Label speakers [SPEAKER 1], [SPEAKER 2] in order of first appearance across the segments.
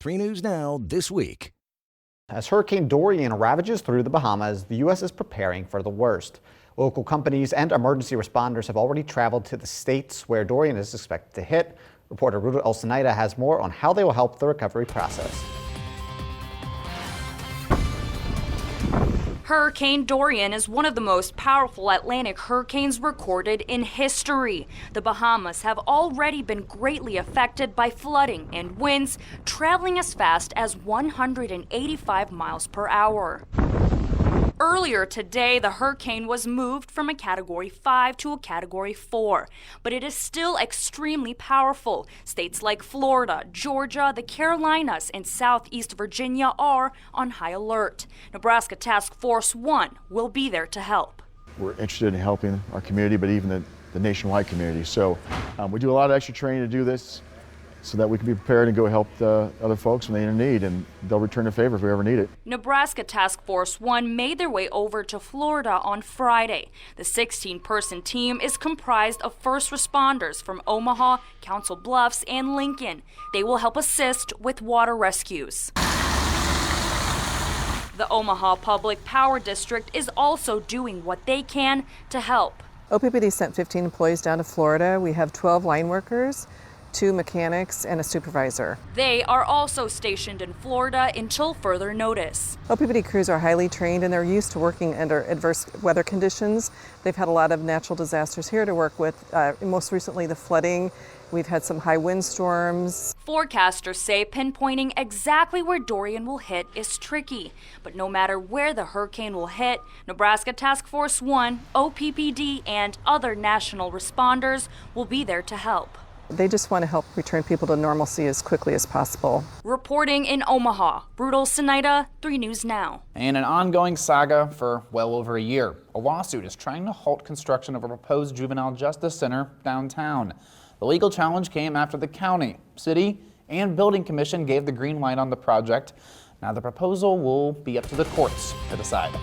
[SPEAKER 1] 3 News Now this week.
[SPEAKER 2] As Hurricane Dorian ravages through the Bahamas, the U.S. is preparing for the worst. Local companies and emergency responders have already traveled to the states where Dorian is expected to hit. Reporter Ruta Elsenaida has more on how they will help the recovery process.
[SPEAKER 3] Hurricane Dorian is one of the most powerful Atlantic hurricanes recorded in history. The Bahamas have already been greatly affected by flooding and winds traveling as fast as 185 miles per hour. Earlier today, the hurricane was moved from a Category 5 to a Category 4, but it is still extremely powerful. States like Florida, Georgia, the Carolinas, and Southeast Virginia are on high alert. Nebraska Task Force 1 will be there to help.
[SPEAKER 4] We're interested in helping our community, but even the nationwide community. So we do a lot of extra training to do this so that we can be prepared and go help the other folks when they're in need, and they'll return a favor if we ever need it.
[SPEAKER 3] Nebraska Task Force 1 made their way over to Florida on Friday. The 16-person team is comprised of first responders from Omaha, Council Bluffs, and Lincoln. They will help assist with water rescues. The Omaha Public Power District is also doing what they can to help.
[SPEAKER 5] OPPD sent 15 employees down to Florida. We have 12 line workers, 2 mechanics, and a supervisor.
[SPEAKER 3] They are also stationed in Florida until further notice.
[SPEAKER 5] OPPD crews are highly trained and they're used to working under adverse weather conditions. They've had a lot of natural disasters here to work with, most recently the flooding. We've had some high windstorms.
[SPEAKER 3] Forecasters say pinpointing exactly where Dorian will hit is tricky. But no matter where the hurricane will hit, Nebraska Task Force 1, OPPD, and other national responders will be there to help.
[SPEAKER 5] They just want to help return people to normalcy as quickly as possible.
[SPEAKER 3] Reporting in Omaha, Ruta Elsenaida, 3 News Now.
[SPEAKER 6] And an ongoing saga for well over a year. A lawsuit is trying to halt construction of a proposed juvenile justice center downtown. The legal challenge came after the county, city, and building commission gave the green light on the project. Now the proposal will be up to the courts to decide.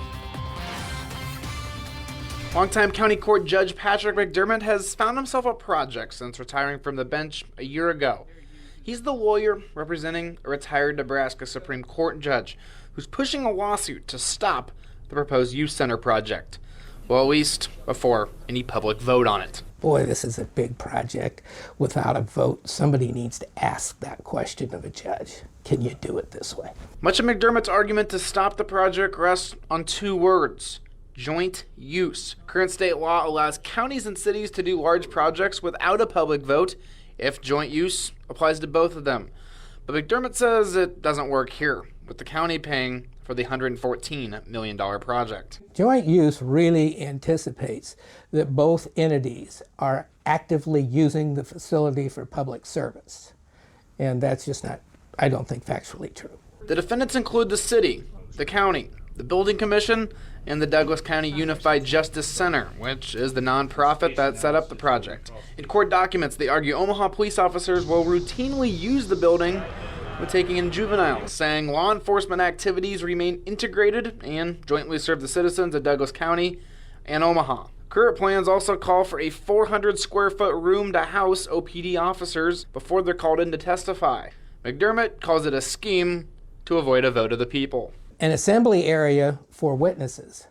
[SPEAKER 7] Longtime County Court Judge Patrick McDermott has found himself a project since retiring from the bench a year ago. He's the lawyer representing a retired Nebraska Supreme Court judge who's pushing a lawsuit to stop the proposed youth center project. Well, at least before any public vote on it.
[SPEAKER 8] Boy, this is a big project. Without a vote, somebody needs to ask that question of a judge. Can you do it this way?
[SPEAKER 7] Much of McDermott's argument to stop the project rests on 2 words: joint use. Current state law allows counties and cities to do large projects without a public vote if joint use applies to both of them. But McDermott says it doesn't work here, with the county paying for the $114 million project.
[SPEAKER 8] Joint use really anticipates that both entities are actively using the facility for public service. And that's just not, I don't think, factually true.
[SPEAKER 7] The defendants include the city, the county, the building commission, and the Douglas County Unified Justice Center, which is the nonprofit that set up the project. In court documents, they argue Omaha police officers will routinely use the building when taking in juveniles, saying law enforcement activities remain integrated and jointly serve the citizens of Douglas County and Omaha. Current plans also call for a 400 square foot room to house OPD officers before they're called in to testify. McDermott calls it a scheme to avoid a vote of the people.
[SPEAKER 8] An assembly area for witnesses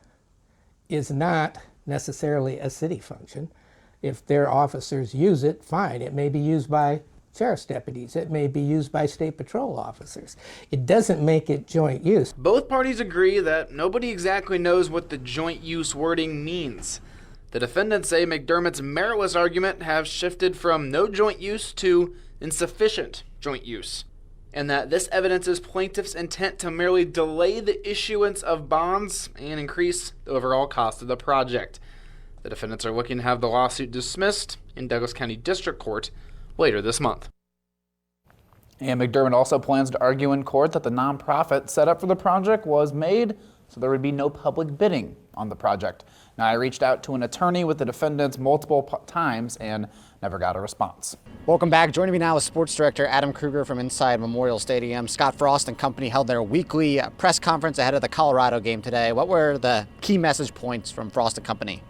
[SPEAKER 8] is not necessarily a city function. If their officers use it, fine. It may be used by sheriff's deputies. It may be used by state patrol officers. It doesn't make it joint use.
[SPEAKER 7] Both parties agree that nobody exactly knows what the joint use wording means. The defendants say McDermott's meritless argument has shifted from no joint use to insufficient joint use, and that this evidences plaintiffs' intent to merely delay the issuance of bonds and increase the overall cost of the project. The defendants are looking to have the lawsuit dismissed in Douglas County District Court later this month.
[SPEAKER 6] And McDermott also plans to argue in court that the nonprofit set up for the project was made so there would be no public bidding on the project. Now, I reached out to an attorney with the defendants multiple times and never got a response.
[SPEAKER 2] Welcome back. Joining me now is Sports Director Adam Kruger from inside Memorial Stadium. Scott Frost and company held their weekly press conference ahead of the Colorado game today. What were the key message points from Frost and company?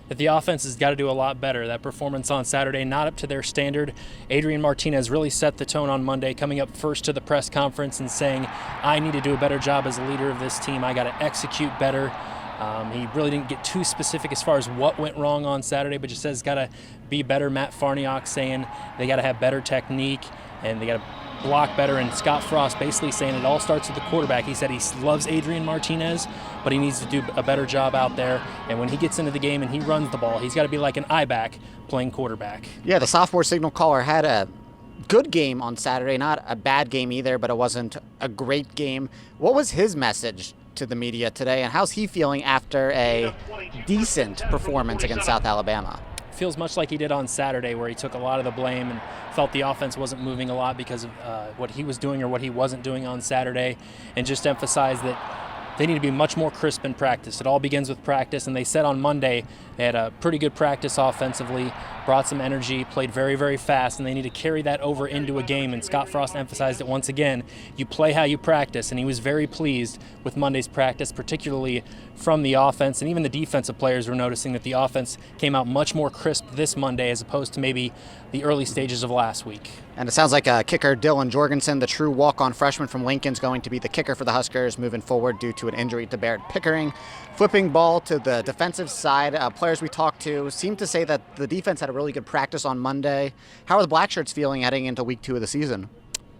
[SPEAKER 9] that the offense has got to do a lot better. That performance on Saturday, not up to their standard. Adrian Martinez really set the tone on Monday, coming up first to the press conference and saying, I need to do a better job as a leader of this team. I got to execute better. He really didn't get too specific as far as what went wrong on Saturday, but just says it's got to be better. Matt Farniok saying they got to have better technique and they got to block better, and Scott Frost basically saying it all starts with the quarterback. He said he loves Adrian Martinez, but he needs to do a better job out there, and when he gets into the game and he runs the ball, he's got to be like an I-back playing quarterback.
[SPEAKER 2] Yeah, the sophomore signal caller had a good game on Saturday, not a bad game either, but it wasn't a great game. What was his message to the media today, and how's he feeling after a decent performance against South Alabama?
[SPEAKER 9] Feels much like he did on Saturday, where he took a lot of the blame and felt the offense wasn't moving a lot because of what he was doing or what he wasn't doing on Saturday, and just emphasized that they need to be much more crisp in practice. It all begins with practice, and they said on Monday they had a pretty good practice offensively, brought some energy, played very, very fast, and they need to carry that over into a game, and Scott Frost emphasized it once again. You play how you practice, and he was very pleased with Monday's practice, particularly from the offense, and even the defensive players were noticing that the offense came out much more crisp this Monday as opposed to maybe the early stages of last week.
[SPEAKER 2] And it sounds like kicker Dylan Jorgensen, the true walk-on freshman from Lincoln, is going to be the kicker for the Huskers moving forward due to an injury to Barrett Pickering. Flipping ball to the defensive side, players we talked to seem to say that the defense had a really good practice on Monday. How are the Blackshirts feeling heading into week 2 of the season?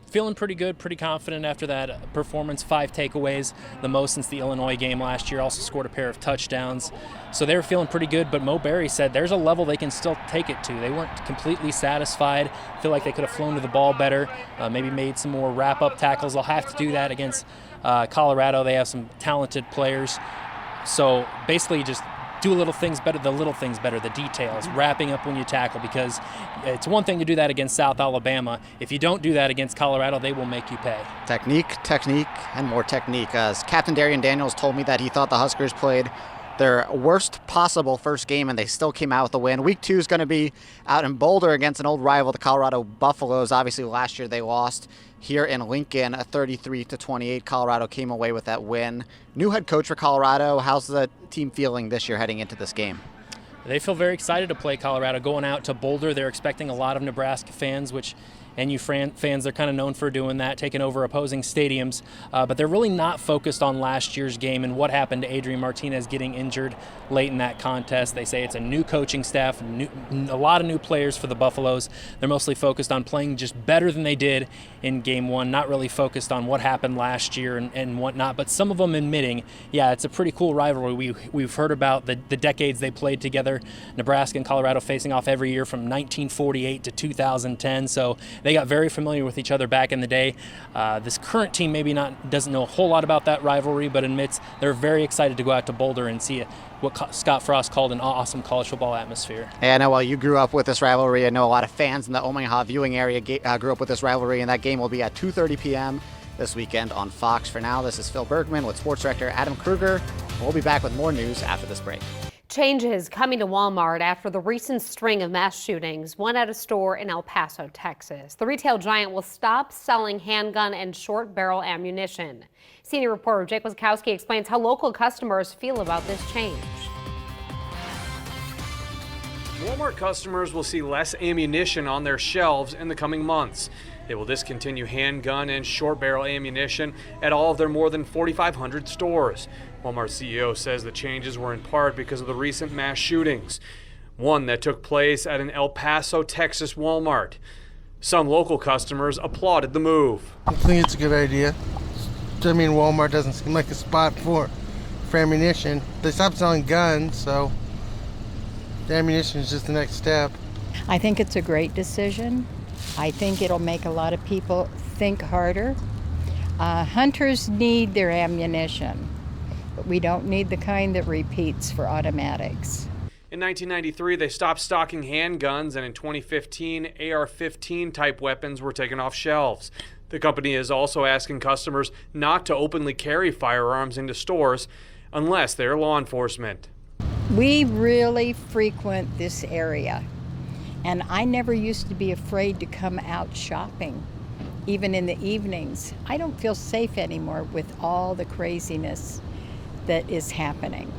[SPEAKER 9] Feeling pretty good, pretty confident after that performance. 5 takeaways, the most since the Illinois game last year. Also scored a pair of touchdowns. So they were feeling pretty good, but Mo Berry said there's a level they can still take it to. They weren't completely satisfied. Feel like they could have flown to the ball better, maybe made some more wrap-up tackles. They'll have to do that against Colorado. They have some talented players. So basically just do the little things better, the details, wrapping up when you tackle, because it's one thing to do that against South Alabama. If you don't do that against Colorado, they will make you pay.
[SPEAKER 2] Technique, and more technique. As Captain Darian Daniels told me that he thought the Huskers played their worst possible first game, and they still came out with a win. Week 2 is going to be out in Boulder against an old rival, the Colorado Buffaloes. Obviously, last year they lost here in Lincoln, 33-28. Colorado came away with that win. New head coach for Colorado. How's the team feeling this year heading into this game?
[SPEAKER 9] They feel very excited to play Colorado. Going out to Boulder, they're expecting a lot of Nebraska fans, which NU fans, they're kind of known for doing that, taking over opposing stadiums. But they're really not focused on last year's game and what happened to Adrian Martinez getting injured late in that contest. They say it's a new coaching staff, a lot of new players for the Buffaloes. They're mostly focused on playing just better than they did in Game 1, not really focused on what happened last year and whatnot. But some of them admitting, yeah, it's a pretty cool rivalry. We've heard about the decades they played together, Nebraska and Colorado facing off every year from 1948 to 2010. So they got very familiar with each other back in the day. This current team maybe doesn't know a whole lot about that rivalry, but admits they're very excited to go out to Boulder and see what Scott Frost called an awesome college football atmosphere.
[SPEAKER 2] Hey, I know while you grew up with this rivalry, I know a lot of fans in the Omaha viewing area grew up with this rivalry, and that game will be at 2:30 p.m. this weekend on Fox. For now, this is Phil Bergman with sports director Adam Kruger. We'll be back with more news after this break.
[SPEAKER 10] Changes coming to Walmart after the recent string of mass shootings, one at a store in El Paso, Texas. The retail giant will stop selling handgun and short barrel ammunition. Senior reporter Jake Wiskowski explains how local customers feel about this change.
[SPEAKER 11] Walmart customers will see less ammunition on their shelves in the coming months. They will discontinue handgun and short barrel ammunition at all of their more than 4,500 stores. Walmart CEO says the changes were in part because of the recent mass shootings, one that took place at an El Paso, Texas Walmart. Some local customers applauded the move.
[SPEAKER 12] I think it's a good idea. I mean, Walmart doesn't seem like a spot for ammunition. They stopped selling guns, so the ammunition is just the next step.
[SPEAKER 13] I think it's a great decision. I think it'll make a lot of people think harder. Hunters need their ammunition, but we don't need the kind that repeats for automatics.
[SPEAKER 11] In 1993, they stopped stocking handguns, and in 2015, AR-15 type weapons were taken off shelves. The company is also asking customers not to openly carry firearms into stores unless they're law enforcement.
[SPEAKER 13] We really frequent this area, and I never used to be afraid to come out shopping, even in the evenings. I don't feel safe anymore with all the craziness that is happening.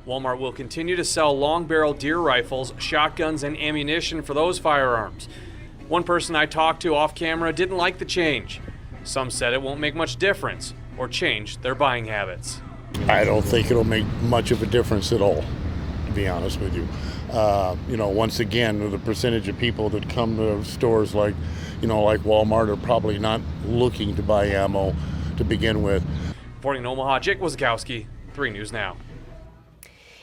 [SPEAKER 11] Walmart will continue to sell long-barrel deer rifles, shotguns, and ammunition for those firearms. One person I talked to off camera didn't like the change. Some said it won't make much difference or change their buying habits.
[SPEAKER 14] I don't think it'll make much of a difference at all, to be honest with you. Once again, the percentage of people that come to stores like Walmart are probably not looking to buy ammo to begin with.
[SPEAKER 11] Reporting in Omaha, Jake Wazakowski, 3 News Now.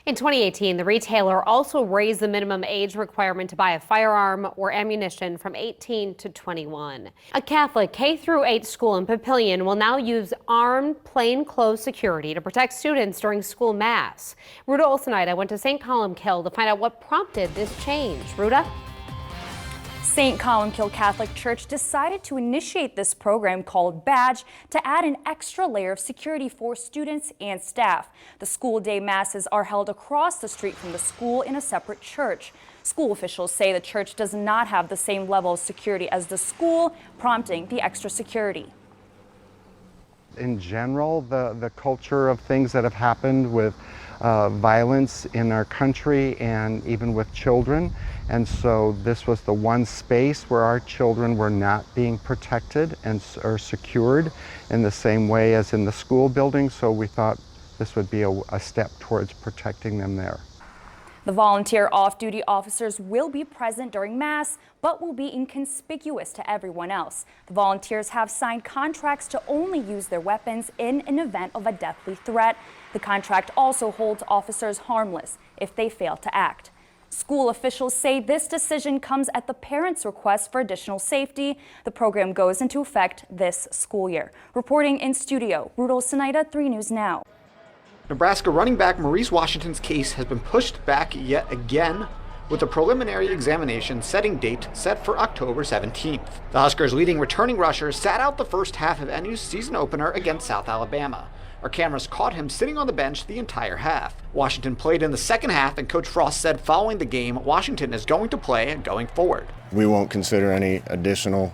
[SPEAKER 10] In 2018, the retailer also raised the minimum age requirement to buy a firearm or ammunition from 18 to 21. A Catholic K-8 school in Papillion will now use armed, plainclothes security to protect students during school mass. Ruta Olsenida went to St. Columkill to find out what prompted this change. Ruta?
[SPEAKER 3] St. Columkill Catholic Church decided to initiate this program called Badge to add an extra layer of security for students and staff. The school day masses are held across the street from the school in a separate church. School officials say the church does not have the same level of security as the school, prompting the extra security.
[SPEAKER 15] In general, the culture of things that have happened with violence in our country and even with children. And so this was the one space where our children were not being protected and or secured in the same way as in the school building. So we thought this would be a step towards protecting them there.
[SPEAKER 3] The volunteer off-duty officers will be present during Mass, but will be inconspicuous to everyone else. The volunteers have signed contracts to only use their weapons in an event of a deathly threat. The contract also holds officers harmless if they fail to act. School officials say this decision comes at the parents' request for additional safety. The program goes into effect this school year. Reporting in studio, Ruta Olsenida, 3 News Now.
[SPEAKER 2] Nebraska running back Maurice Washington's case has been pushed back yet again, with a preliminary examination setting date set for October 17th. The Huskers' leading returning rusher sat out the first half of NU's season opener against South Alabama. Our cameras caught him sitting on the bench the entire half. Washington played in the second half, and Coach Frost said following the game, Washington is going to play going forward.
[SPEAKER 16] We won't consider any additional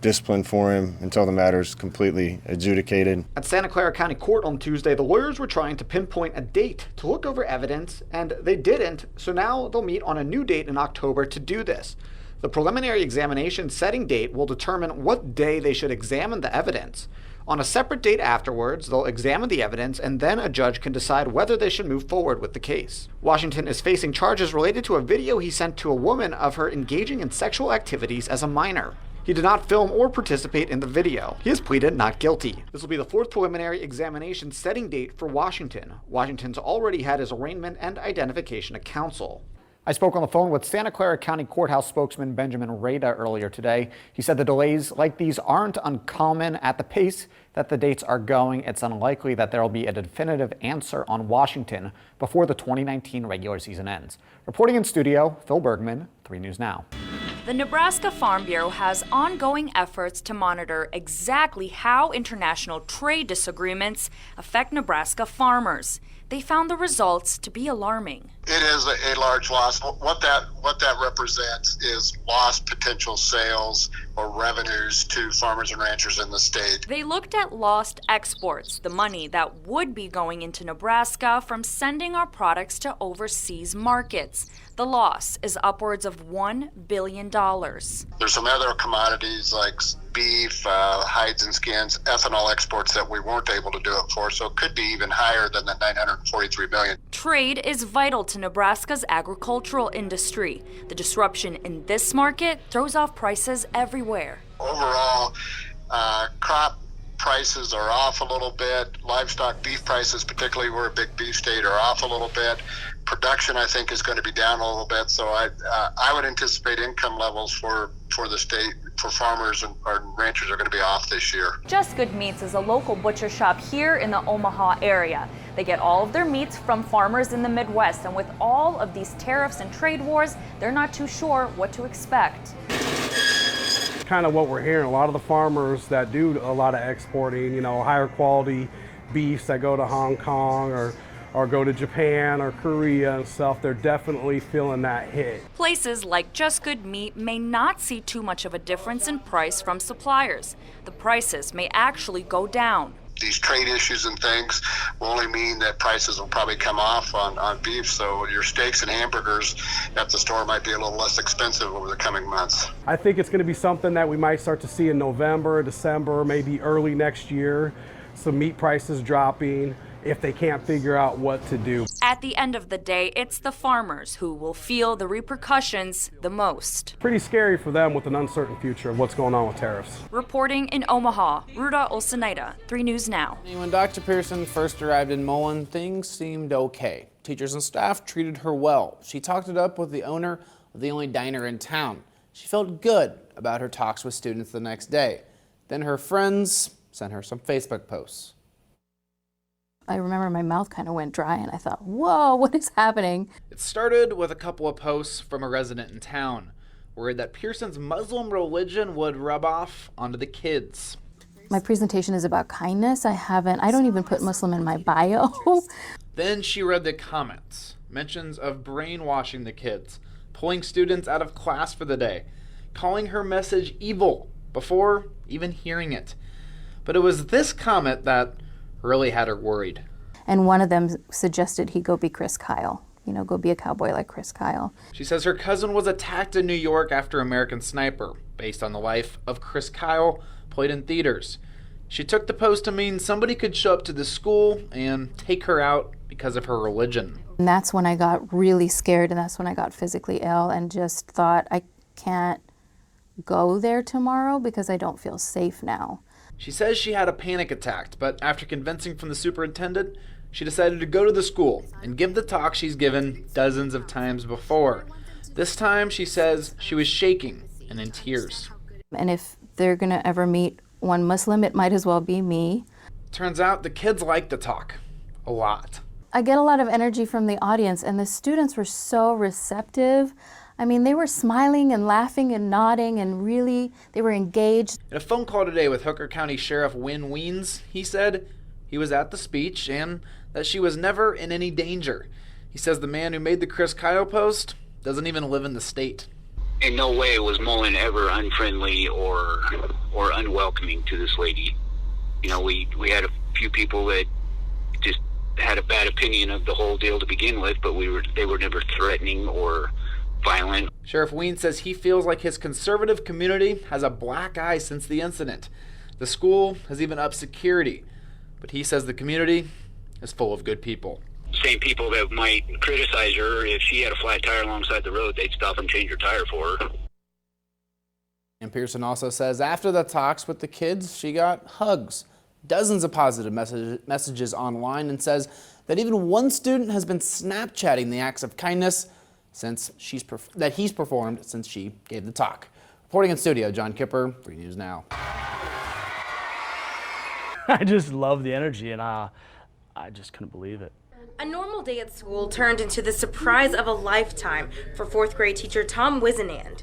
[SPEAKER 16] discipline for him until the matter is completely adjudicated.
[SPEAKER 2] At Santa Clara County Court on Tuesday, the lawyers were trying to pinpoint a date to look over evidence, and they didn't, so now they'll meet on a new date in October to do this. The preliminary examination setting date will determine what day they should examine the evidence. On a separate date afterwards, they'll examine the evidence, and then a judge can decide whether they should move forward with the case. Washington is facing charges related to a video he sent to a woman of her engaging in sexual activities as a minor. He did not film or participate in the video. He has pleaded not guilty. This will be the 4th preliminary examination setting date for Washington. Washington's already had his arraignment and identification to counsel. I spoke on the phone with Santa Clara County Courthouse spokesman Benjamin Rada earlier today. He said the delays like these aren't uncommon. At the pace that the dates are going, it's unlikely that there will be a definitive answer on Washington before the 2019 regular season ends. Reporting in studio, Phil Bergman, 3 News Now.
[SPEAKER 3] The Nebraska Farm Bureau has ongoing efforts to monitor exactly how international trade disagreements affect Nebraska farmers. They found the results to be alarming.
[SPEAKER 17] It is a large loss. What that represents is lost potential sales or revenues to farmers and ranchers in the state.
[SPEAKER 3] They looked at lost exports, the money that would be going into Nebraska from sending our products to overseas markets. The loss is upwards of $1 billion. There's
[SPEAKER 17] some other commodities like beef, hides and skins, ethanol exports that we weren't able to do it for, so it could be even higher than the $943 million.
[SPEAKER 3] Trade is vital to Nebraska's agricultural industry. The disruption in this market throws off prices everywhere.
[SPEAKER 17] Overall, crop prices are off a little bit. Livestock beef prices, particularly we're a big beef state, are off a little bit. Production, I think, is going to be down a little bit. So I would anticipate income levels for the state, for farmers and ranchers, are going to be off this year.
[SPEAKER 3] Just Good Meats is a local butcher shop here in the Omaha area. They get all of their meats from farmers in the Midwest, and with all of these tariffs and trade wars, they're not too sure what to expect.
[SPEAKER 18] Kind of what we're hearing, a lot of the farmers that do a lot of exporting, higher quality beefs that go to Hong Kong or go to Japan or Korea and stuff, they're definitely feeling that hit.
[SPEAKER 3] Places like Just Good Meat may not see too much of a difference in price from suppliers. The prices may actually go down.
[SPEAKER 17] these trade issues and things will only mean that prices will probably come off on beef. So your steaks and hamburgers at the store might be a little less expensive over the coming months.
[SPEAKER 18] I think it's going to be something that we might start to see in November, December, maybe early next year. Some meat prices dropping if they can't figure out what to do.
[SPEAKER 3] At the end of the day, it's the farmers who will feel the repercussions the most.
[SPEAKER 18] Pretty scary for them with an uncertain future of what's going on with tariffs.
[SPEAKER 3] Reporting in Omaha, Ruta Olsenaida, 3 News Now.
[SPEAKER 6] When Dr. Pearson first arrived in Mullen, things seemed okay. Teachers and staff treated her well. She talked it up with the owner of the only diner in town. She felt good about her talks with students the next day. Then her friends sent her some Facebook posts.
[SPEAKER 19] I remember my mouth kind of went dry and I thought, whoa, what is happening?
[SPEAKER 7] It started with a couple of posts from a resident in town, worried that Pearson's Muslim religion would rub off onto the kids.
[SPEAKER 19] My presentation is about kindness. I don't even put Muslim in my bio.
[SPEAKER 7] Then she read the comments, mentions of brainwashing the kids, pulling students out of class for the day, calling her message evil before even hearing it. But it was this comment that really had her worried.
[SPEAKER 19] And one of them suggested he go be Chris Kyle, go be a cowboy like Chris Kyle.
[SPEAKER 7] She says her cousin was attacked in New York after American Sniper, based on the life of Chris Kyle, played in theaters. She took the post to mean somebody could show up to the school and take her out because of her religion.
[SPEAKER 19] And that's when I got really scared, and that's when I got physically ill and just thought, I can't go there tomorrow because I don't feel safe now.
[SPEAKER 7] She says she had a panic attack, but after convincing from the superintendent, she decided to go to the school and give the talk she's given dozens of times before. This time, she says she was shaking and in tears.
[SPEAKER 19] And if they're going to ever meet one Muslim, it might as well be me.
[SPEAKER 7] Turns out the kids like the talk a lot.
[SPEAKER 19] I get a lot of energy from the audience, and the students were so receptive. I mean, they were smiling and laughing and nodding, and really, they were engaged.
[SPEAKER 7] In a phone call today with Hooker County Sheriff Win Weens, he said he was at the speech and that she was never in any danger. He says the man who made the Chris Kyle post doesn't even live in the state.
[SPEAKER 20] In no way was Mullen ever unfriendly or unwelcoming to this lady. We had a few people that just had a bad opinion of the whole deal to begin with, but they were never threatening or violent.
[SPEAKER 7] Sheriff Ween says he feels like his conservative community has a black eye since the incident. The school has even upped security, but he says the community is full of good people.
[SPEAKER 20] Same people that might criticize her, if she had a flat tire alongside the road, they'd stop and change her tire for her.
[SPEAKER 6] And Pearson also says after the talks with the kids, she got hugs, dozens of positive messages online, and says that even one student has been Snapchatting the acts of kindness since he's performed since she gave the talk. Reporting in studio, John Kipper, 3 News Now.
[SPEAKER 21] I just love the energy, and I just couldn't believe it.
[SPEAKER 22] A normal day at school turned into the surprise of a lifetime for 4th grade teacher Tom Wisenand.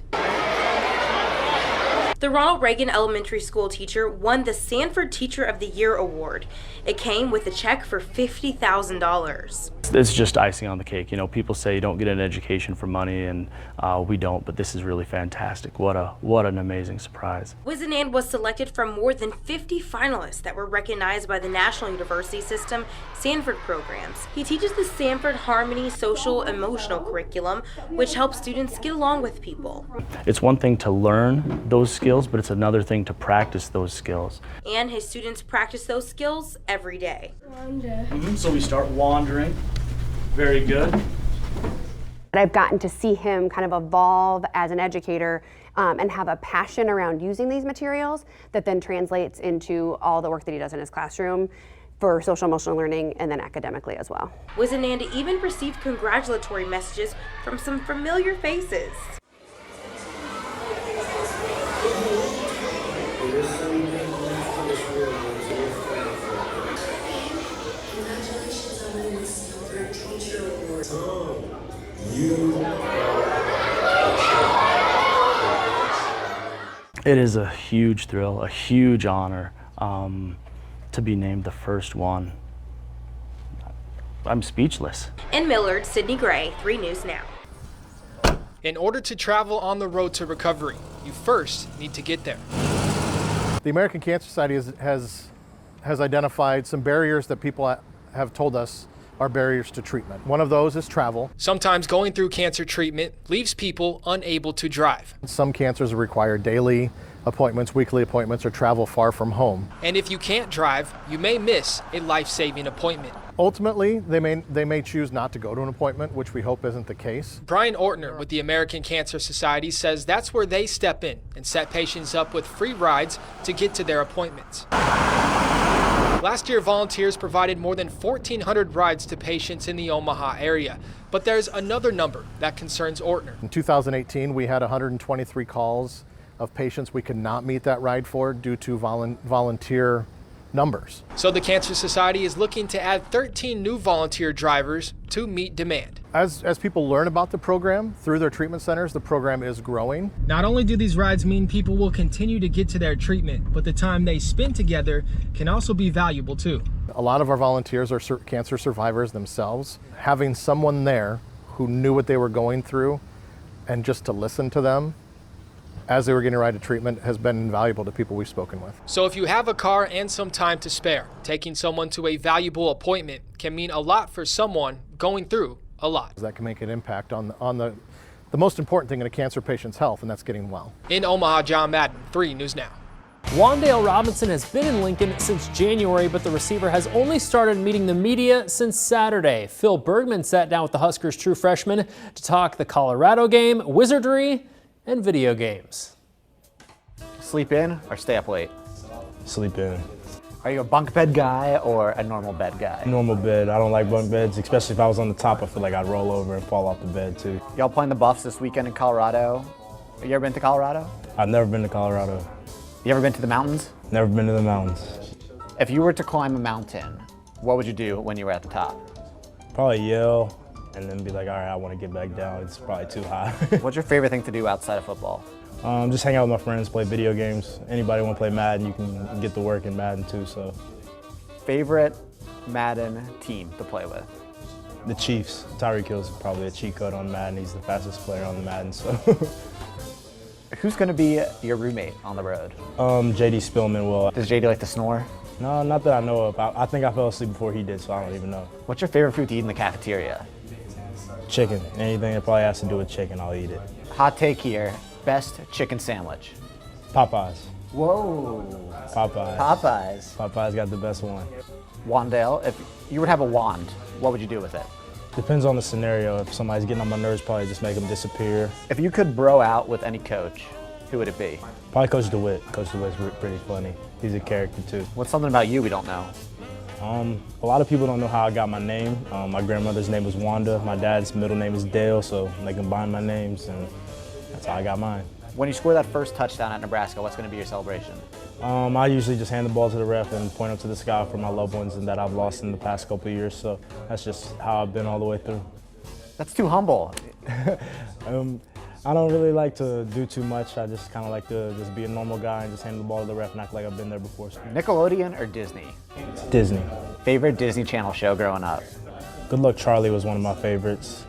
[SPEAKER 22] The Ronald Reagan Elementary School teacher won the Sanford Teacher of the Year award. It came with a check for $50,000.
[SPEAKER 21] It's just icing on the cake. People say you don't get an education for money, and we don't, but this is really fantastic. What an amazing surprise.
[SPEAKER 22] Wisenand was selected from more than 50 finalists that were recognized by the National University System Sanford programs. He teaches the Sanford Harmony Social Emotional curriculum, which helps students get along with people.
[SPEAKER 21] It's one thing to learn those skills, but it's another thing to practice those skills.
[SPEAKER 22] And his students practice those skills every day.
[SPEAKER 21] So we start wandering. Very good.
[SPEAKER 23] I've gotten to see him kind of evolve as an educator and have a passion around using these materials that then translates into all the work that he does in his classroom for social emotional learning and then academically as well.
[SPEAKER 22] Wisenand even received congratulatory messages from some familiar faces.
[SPEAKER 21] It is a huge thrill, a huge honor to be named the first one. I'm speechless.
[SPEAKER 22] In Millard, Sydney Gray, 3 News Now.
[SPEAKER 24] In order to travel on the road to recovery, you first need to get there.
[SPEAKER 25] The American Cancer Society has
[SPEAKER 1] has identified some barriers that people have told us are barriers to treatment. One of those is travel.
[SPEAKER 24] Sometimes going through cancer treatment leaves people unable to drive.
[SPEAKER 1] Some cancers require daily appointments, weekly appointments, or travel far from home.
[SPEAKER 24] And if you can't drive, you may miss a life-saving appointment.
[SPEAKER 1] Ultimately, they may choose not to go to an appointment, which we hope isn't the case.
[SPEAKER 24] Brian Ortner with the American Cancer Society says that's where they step in and set patients up with free rides to get to their appointments. Last year, volunteers provided more than 1,400 rides to patients in the Omaha area. But there's another number that concerns Ortner.
[SPEAKER 1] In 2018, we had 123 calls of patients we could not meet that ride for due to volunteer numbers.
[SPEAKER 24] So the Cancer Society is looking to add 13 new volunteer drivers to meet demand.
[SPEAKER 1] As people learn about the program through their treatment centers, the program is growing.
[SPEAKER 24] Not only do these rides mean people will continue to get to their treatment, but the time they spend together can also be valuable too.
[SPEAKER 1] A lot of our volunteers are cancer survivors themselves. Having someone there who knew what they were going through and just to listen to them as they were getting a ride to treatment has been invaluable to people we've spoken with.
[SPEAKER 24] So if you have a car and some time to spare, taking someone to a valuable appointment can mean a lot for someone going through a lot.
[SPEAKER 1] That can make an impact on the most important thing in a cancer patient's health, and that's getting well.
[SPEAKER 24] In Omaha, John Madden, 3 News Now.
[SPEAKER 4] Wandale Robinson has been in Lincoln since January, but the receiver has only started meeting the media since Saturday. Phil Bergman sat down with the Huskers' true freshman to talk the Colorado game, wizardry, and video games.
[SPEAKER 2] Sleep in or stay up late?
[SPEAKER 5] Sleep in.
[SPEAKER 2] Are you a bunk bed guy or a normal bed guy?
[SPEAKER 5] Normal bed. I don't like bunk beds, especially if I was on the top. I feel like I'd roll over and fall off the bed too.
[SPEAKER 2] Y'all playing the Buffs this weekend in Colorado? You ever been to Colorado?
[SPEAKER 5] I've never been to Colorado.
[SPEAKER 2] You ever been to the mountains?
[SPEAKER 5] Never been to the mountains.
[SPEAKER 2] If you were to climb a mountain, what would you do when you were at the top?
[SPEAKER 5] Probably yell and then be like, all right, I want to get back down. It's probably too high.
[SPEAKER 2] What's your favorite thing to do outside of football?
[SPEAKER 5] Just hang out with my friends, play video games. Anybody want to play Madden, you can get to work in Madden too. So,
[SPEAKER 2] favorite Madden team to play with?
[SPEAKER 5] The Chiefs. Tyreek Hill's probably a cheat code on Madden. He's the fastest player on the Madden. So,
[SPEAKER 2] who's going to be your roommate on the road?
[SPEAKER 5] JD Spillman will.
[SPEAKER 2] Does JD like to snore?
[SPEAKER 5] No, not that I know of. I think I fell asleep before he did, so I don't even know.
[SPEAKER 2] What's your favorite food to eat in the cafeteria?
[SPEAKER 5] Chicken. Anything that probably has to do with chicken, I'll eat it.
[SPEAKER 2] Hot take here. Best chicken sandwich?
[SPEAKER 5] Popeyes.
[SPEAKER 2] Whoa.
[SPEAKER 5] Popeyes.
[SPEAKER 2] Popeyes.
[SPEAKER 5] Popeyes got the best one.
[SPEAKER 2] Wandale, if you would have a wand, what would you do with it?
[SPEAKER 5] Depends on the scenario. If somebody's getting on my nerves, probably just make them disappear.
[SPEAKER 2] If you could bro out with any coach, who would it be?
[SPEAKER 5] Probably Coach DeWitt. Coach DeWitt's pretty funny. He's a character too.
[SPEAKER 2] What's something about you we don't know?
[SPEAKER 5] A lot of people don't know how I got my name. My grandmother's name was Wanda. My dad's middle name is Dale, so they combined my names, and that's how I got mine.
[SPEAKER 2] When you score that first touchdown at Nebraska, what's going to be your celebration?
[SPEAKER 5] I usually just hand the ball to the ref and point up to the sky for my loved ones and that I've lost in the past couple of years, so that's just how I've been all the way through.
[SPEAKER 2] That's too humble.
[SPEAKER 5] I don't really like to do too much. I just kind of like to just be a normal guy and just hand the ball to the ref and act like I've been there before.
[SPEAKER 2] Nickelodeon or Disney?
[SPEAKER 5] Disney.
[SPEAKER 2] Favorite Disney Channel show growing up?
[SPEAKER 5] Good Luck Charlie was one of my favorites.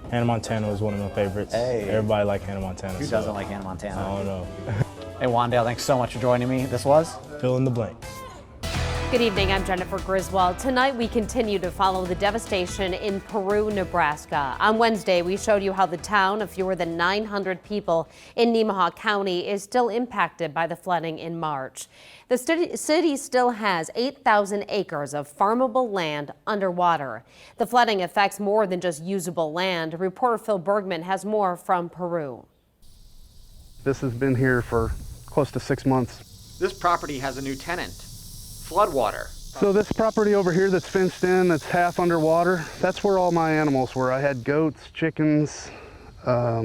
[SPEAKER 5] Hannah Montana was one of my favorites.
[SPEAKER 2] Hey.
[SPEAKER 5] Everybody liked Hannah Montana.
[SPEAKER 2] Who doesn't like Hannah Montana?
[SPEAKER 5] I don't know.
[SPEAKER 2] Hey Wandale, thanks so much for joining me. This was?
[SPEAKER 5] Fill in the blank.
[SPEAKER 10] Good evening, I'm Jennifer Griswold. Tonight we continue to follow the devastation in Peru, Nebraska. On Wednesday, we showed you how the town of fewer than 900 people in Nemaha County is still impacted by the flooding in March. The city still has 8,000 acres of farmable land underwater. The flooding affects more than just usable land. Reporter Phil Bergman has more from Peru.
[SPEAKER 8] This has been here for close to 6 months.
[SPEAKER 2] This property has a new tenant. Floodwater.
[SPEAKER 8] So this property over here that's fenced in, that's half underwater, that's where all my animals were. I had goats, chickens, a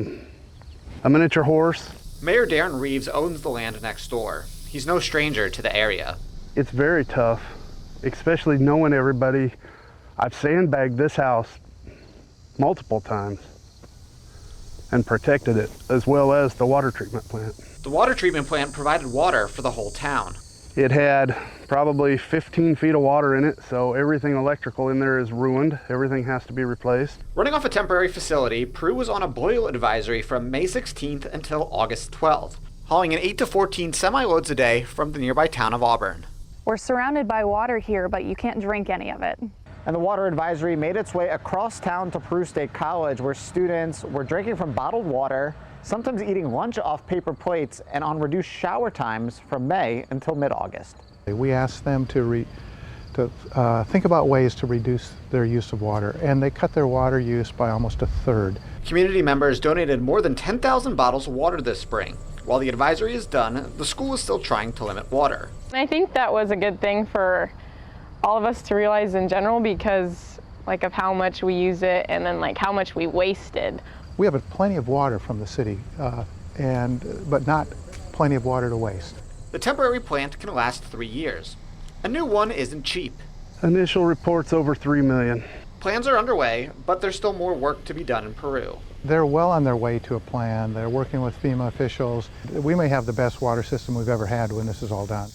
[SPEAKER 8] miniature horse.
[SPEAKER 2] Mayor Darren Reeves owns the land next door. He's no stranger to the area.
[SPEAKER 8] It's very tough, especially knowing everybody. I've sandbagged this house multiple times and protected it, as well as the water treatment plant.
[SPEAKER 2] The water treatment plant provided water for the whole town.
[SPEAKER 8] It had probably 15 feet of water in it, so everything electrical in there is ruined. Everything has to be replaced.
[SPEAKER 2] Running off a temporary facility, Peru was on a boil advisory from May 16th until August 12th, hauling in 8 to 14 semi-loads a day from the nearby town of Auburn.
[SPEAKER 9] We're surrounded by water here, but you can't drink any of it.
[SPEAKER 2] And the water advisory made its way across town to Peru State College, where students were drinking from bottled water, sometimes eating lunch off paper plates, and on reduced shower times from May until mid-August.
[SPEAKER 12] We asked them to think about ways to reduce their use of water, and they cut their water use by almost a third.
[SPEAKER 2] Community members donated more than 10,000 bottles of water this spring. While the advisory is done, the school is still trying to limit water.
[SPEAKER 13] I think that was a good thing for all of us to realize in general, because of how much we use it and then how much we wasted.
[SPEAKER 12] We have plenty of water from the city, but not plenty of water to waste.
[SPEAKER 2] The temporary plant can last 3 years. A new one isn't cheap.
[SPEAKER 8] Initial reports over $3 million.
[SPEAKER 2] Plans are underway, but there's still more work to be done in Peru.
[SPEAKER 12] They're well on their way to a plan. They're working with FEMA officials. We may have the best water system we've ever had when this is all done.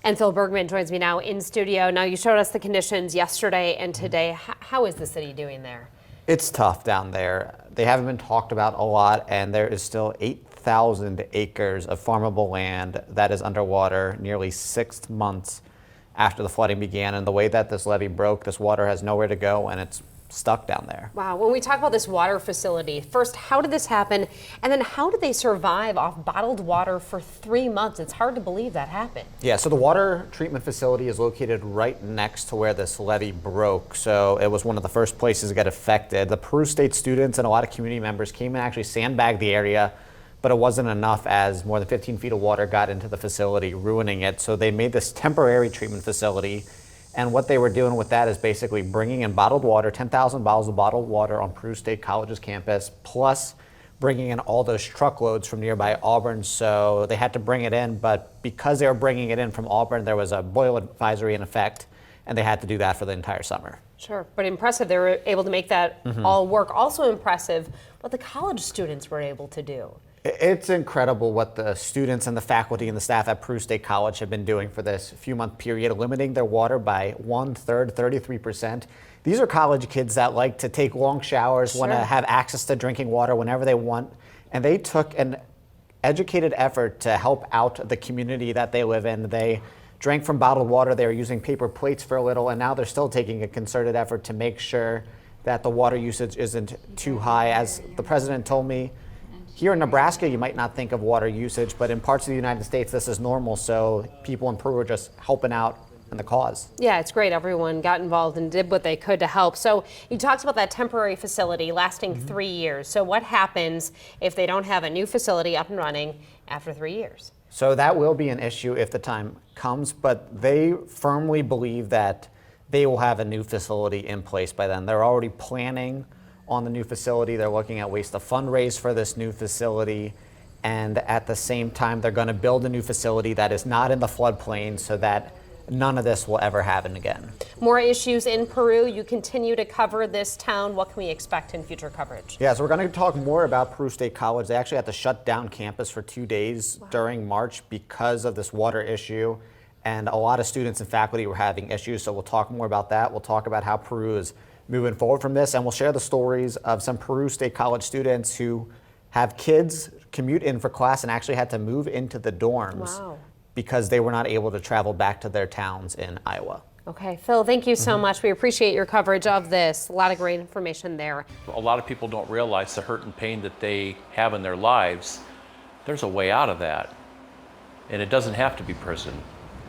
[SPEAKER 10] And Phil Bergman joins me now in studio. Now, you showed us the conditions yesterday and today. How is the city doing there?
[SPEAKER 2] It's tough down there. They haven't been talked about a lot, and there is still 8,000 acres of farmable land that is underwater nearly 6 months after the flooding began. And the way that this levee broke, this water has nowhere to go, and it's stuck down there.
[SPEAKER 10] Wow. When we talk about this water facility, first, how did this happen? And then how did they survive off bottled water for 3 months? It's hard to believe that happened.
[SPEAKER 2] Yeah, so the water treatment facility is located right next to where this levee broke. So it was one of the first places to get affected. The Peru State students and a lot of community members came and actually sandbagged the area, but it wasn't enough as more than 15 feet of water got into the facility, ruining it. So they made this temporary treatment facility. And what they were doing with that is basically bringing in bottled water, 10,000 bottles of bottled water on Peru State College's campus, plus bringing in all those truckloads from nearby Auburn. So they had to bring it in, but because they were bringing it in from Auburn, there was a boil advisory in effect, and they had to do that for the entire summer.
[SPEAKER 10] Sure, but impressive. They were able to make that all work. Also impressive what the college students were able to do.
[SPEAKER 2] It's incredible what the students and the faculty and the staff at Peru State College have been doing for this few-month period, limiting their water by 1/3, 33%. These are college kids that like to take long showers, want to have access to drinking water whenever they want, and they took an educated effort to help out the community that they live in. They drank from bottled water, they were using paper plates for a little, and now they're still taking a concerted effort to make sure that the water usage isn't too high. As the president told me, here in Nebraska, you might not think of water usage, but in parts of the United States, this is normal. So people in Peru are just helping out in the cause.
[SPEAKER 10] Yeah, it's great. Everyone got involved and did what they could to help. So you talked about that temporary facility lasting 3 years. So what happens if they don't have a new facility up and running after 3 years?
[SPEAKER 2] So that will be an issue if the time comes, but they firmly believe that they will have a new facility in place by then. They're already planning on the new facility. They're looking at ways to fundraise for this new facility, and at the same time they're going to build a new facility that is not in the floodplain so that none of this will ever happen again.
[SPEAKER 10] More issues in Peru. You continue to cover this town. What can we expect in future coverage?
[SPEAKER 2] Yeah, so we're going to talk more about Peru State College. They actually had to shut down campus for 2 days during March because of this water issue, and a lot of students and faculty were having issues, so we'll talk more about that. We'll talk about how Peru is moving forward from this, and we'll share the stories of some Peru State College students who have kids commute in for class and actually had to move into the dorms because they were not able to travel back to their towns in Iowa.
[SPEAKER 10] Okay, Phil, thank you so much. We appreciate your coverage of this. A lot of great information there.
[SPEAKER 14] A lot of people don't realize the hurt and pain that they have in their lives. There's a way out of that, and it doesn't have to be prison.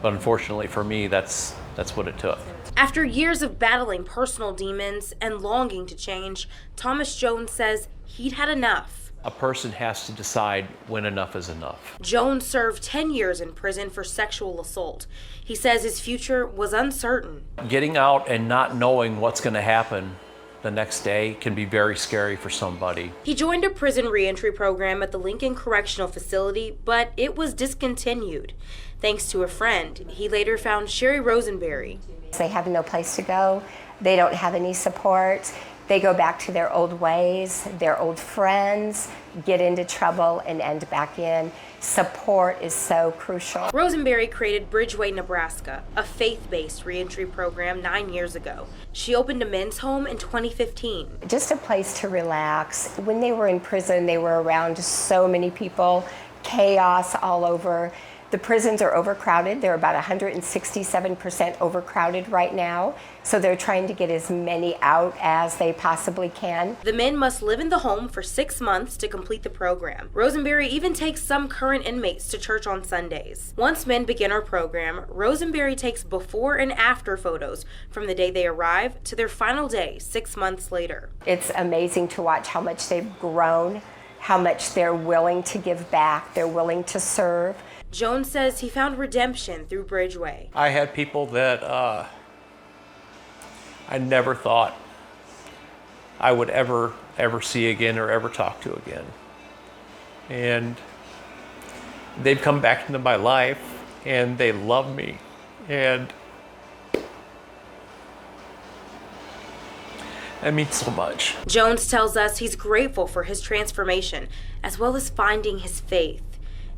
[SPEAKER 14] But unfortunately for me, that's what it took.
[SPEAKER 22] After years of battling personal demons and longing to change, Thomas Jones says he'd had enough.
[SPEAKER 14] A person has to decide when enough is enough.
[SPEAKER 22] Jones served 10 years in prison for sexual assault. He says his future was uncertain.
[SPEAKER 14] Getting out and not knowing what's going to happen the next day can be very scary for somebody.
[SPEAKER 22] He joined a prison reentry program at the Lincoln Correctional Facility, but it was discontinued. Thanks to a friend, he later found Sherry Rosenberry.
[SPEAKER 25] They have no place to go. They don't have any support. They go back to their old ways, their old friends, get into trouble and end back in. Support is so crucial.
[SPEAKER 22] Rosenberry created Bridgeway, Nebraska, a faith-based reentry program 9 years ago. She opened a men's home in 2015.
[SPEAKER 25] Just a place to relax. When they were in prison, they were around so many people, chaos all over. The The prisons are overcrowded. They're about 167% overcrowded right now. So they're trying to get as many out as they possibly can.
[SPEAKER 22] The men must live in the home for 6 months to complete the program. Rosenberry even takes some current inmates to church on Sundays. Once men begin our program, Rosenberry takes before and after photos from the day they arrive to their final day 6 months later.
[SPEAKER 25] It's amazing to watch how much they've grown, how much they're willing to give back, they're willing to serve.
[SPEAKER 22] Jones says he found redemption through Bridgeway.
[SPEAKER 14] I had people that I never thought I would ever see again or ever talk to again. And they've come back into my life and they love me. And that means so much.
[SPEAKER 22] Jones tells us he's grateful for his transformation as well as finding his faith.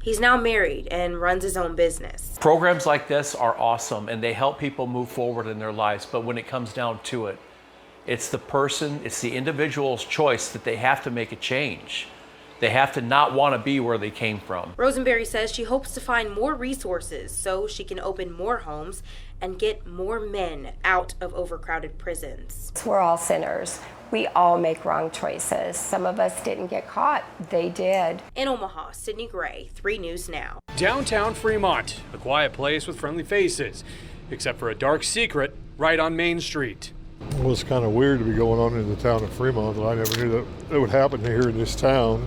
[SPEAKER 22] He's now married and runs his own business.
[SPEAKER 14] Programs like this are awesome and they help people move forward in their lives, but when it comes down to it, it's the person, it's the individual's choice that they have to make a change. They have to not want to be where they came from.
[SPEAKER 22] Rosenberry says she hopes to find more resources so she can open more homes and get more men out of overcrowded prisons.
[SPEAKER 25] We're all sinners. We all make wrong choices. Some of us didn't get caught. They did.
[SPEAKER 22] In Omaha, Sydney Gray, 3 News Now.
[SPEAKER 11] Downtown Fremont, a quiet place with friendly faces, except for a dark secret right on Main Street.
[SPEAKER 15] Well, it's kind of weird to be going on in the town of Fremont, but I never knew that it would happen here in this town.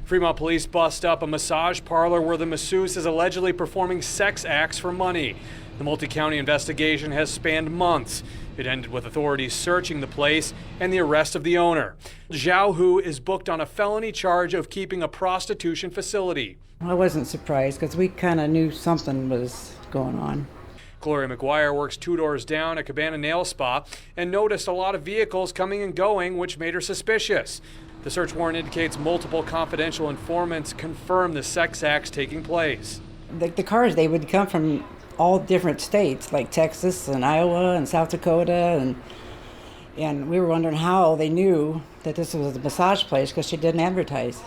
[SPEAKER 11] Fremont police bust up a massage parlor where the masseuse is allegedly performing sex acts for money. The multi-county investigation has spanned months. It ended with authorities searching the place and the arrest of the owner. Zhao Hu is booked on a felony charge of keeping a prostitution facility.
[SPEAKER 16] I wasn't surprised because we kind of knew something was going on.
[SPEAKER 11] Gloria McGuire works 2 doors down at Cabana Nail Spa and noticed a lot of vehicles coming and going, which made her suspicious. The search warrant indicates multiple confidential informants confirm the sex acts taking place.
[SPEAKER 16] The cars, they would come from all different states, like Texas and Iowa and South Dakota, and we were wondering how they knew that this was a massage place because she didn't advertise.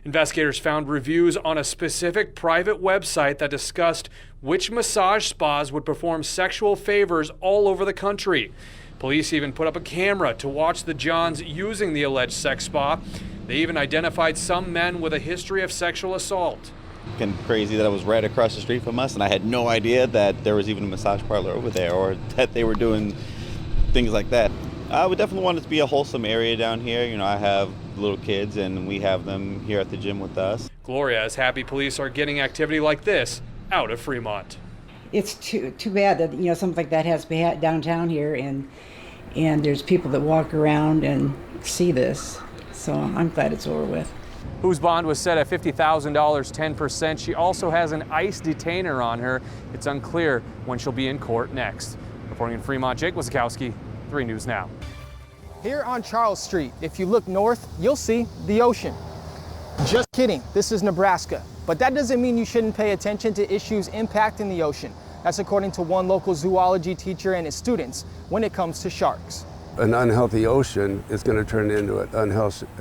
[SPEAKER 11] Investigators found reviews on a specific private website that discussed which massage spas would perform sexual favors all over the country. Police even put up a camera to watch the Johns using the alleged sex spa. They even identified some men with a history of sexual assault.
[SPEAKER 17] Kind of crazy that it was right across the street from us, and I had no idea that there was even a massage parlor over there or that they were doing things like that. I would definitely want it to be a wholesome area down here. You know, I have little kids and we have them here at the gym with us.
[SPEAKER 11] Gloria is happy police are getting activity like this out of Fremont.
[SPEAKER 16] It's too bad that, something like that has to be downtown here, and there's people that walk around and see this. So I'm glad it's over with.
[SPEAKER 11] Whose bond was set at $50,000, 10%. She also has an ICE detainer on her. It's unclear when she'll be in court next. Reporting in Fremont, Jake Wasikowski, 3 News Now.
[SPEAKER 24] Here on Charles Street, if you look north, you'll see the ocean. Just kidding, this is Nebraska. But that doesn't mean you shouldn't pay attention to issues impacting the ocean. That's according to one local zoology teacher and his students when it comes to sharks.
[SPEAKER 18] An unhealthy ocean is going to turn into an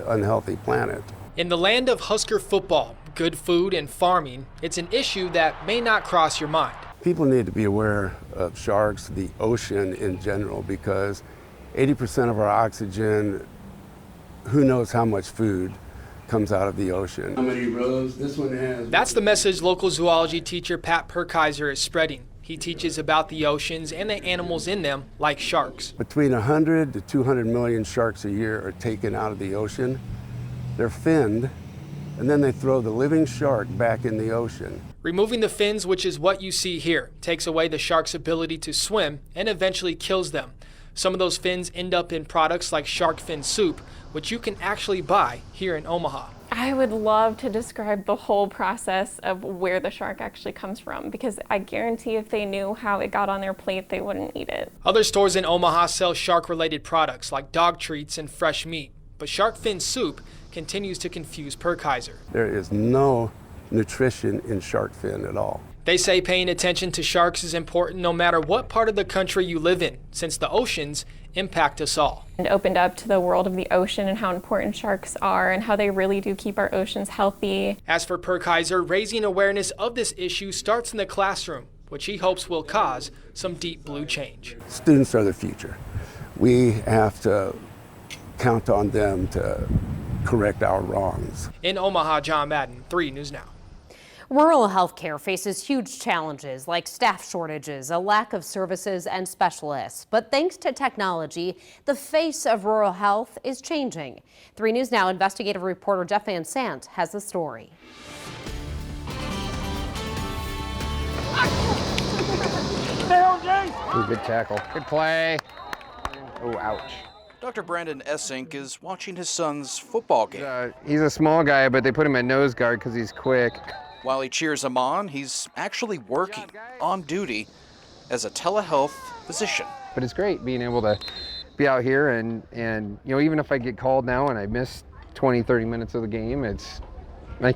[SPEAKER 18] unhealthy planet.
[SPEAKER 24] In the land of Husker football, good food, and farming, it's an issue that may not cross your mind.
[SPEAKER 18] People need to be aware of sharks, the ocean in general, because 80% of our oxygen, who knows how much food comes out of the ocean. How many rows? This one has.
[SPEAKER 24] That's the message local zoology teacher Pat Perkiser is spreading. He teaches about the oceans and the animals in them, like sharks.
[SPEAKER 18] Between 100 to 200 million sharks a year are taken out of the ocean. They're finned, and then they throw the living shark back in the ocean.
[SPEAKER 24] Removing the fins, which is what you see here, takes away the shark's ability to swim and eventually kills them. Some of those fins end up in products like shark fin soup, which you can actually buy here in Omaha.
[SPEAKER 13] I would love to describe the whole process of where the shark actually comes from, because I guarantee if they knew how it got on their plate, they wouldn't eat it.
[SPEAKER 24] Other stores in Omaha sell shark-related products like dog treats and fresh meat, but shark fin soup continues to confuse Perkiser.
[SPEAKER 18] There is no nutrition in shark fin at all.
[SPEAKER 24] They say paying attention to sharks is important no matter what part of the country you live in, since the oceans impact us all.
[SPEAKER 13] And opened up to the world of the ocean and how important sharks are and how they really do keep our oceans healthy.
[SPEAKER 24] As for Perkaiser, raising awareness of this issue starts in the classroom, which he hopes will cause some deep blue change.
[SPEAKER 18] Students are the future. We have to count on them to correct our wrongs.
[SPEAKER 24] In Omaha, John Madden, 3 News Now.
[SPEAKER 10] Rural healthcare faces huge challenges like staff shortages, a lack of services and specialists. But thanks to technology, the face of rural health is changing. 3 News Now investigative reporter Jeff Van Sant has the story.
[SPEAKER 3] Ooh, good tackle. Good play. Oh, ouch.
[SPEAKER 6] Dr. Brandon Essink is watching his son's football game.
[SPEAKER 3] He's a small guy, but they put him at nose guard because he's quick.
[SPEAKER 6] While he cheers him on, he's actually working on duty as a telehealth physician.
[SPEAKER 3] But it's great being able to be out here and you know, even if I get called now and I miss 20, 30 minutes of the game, I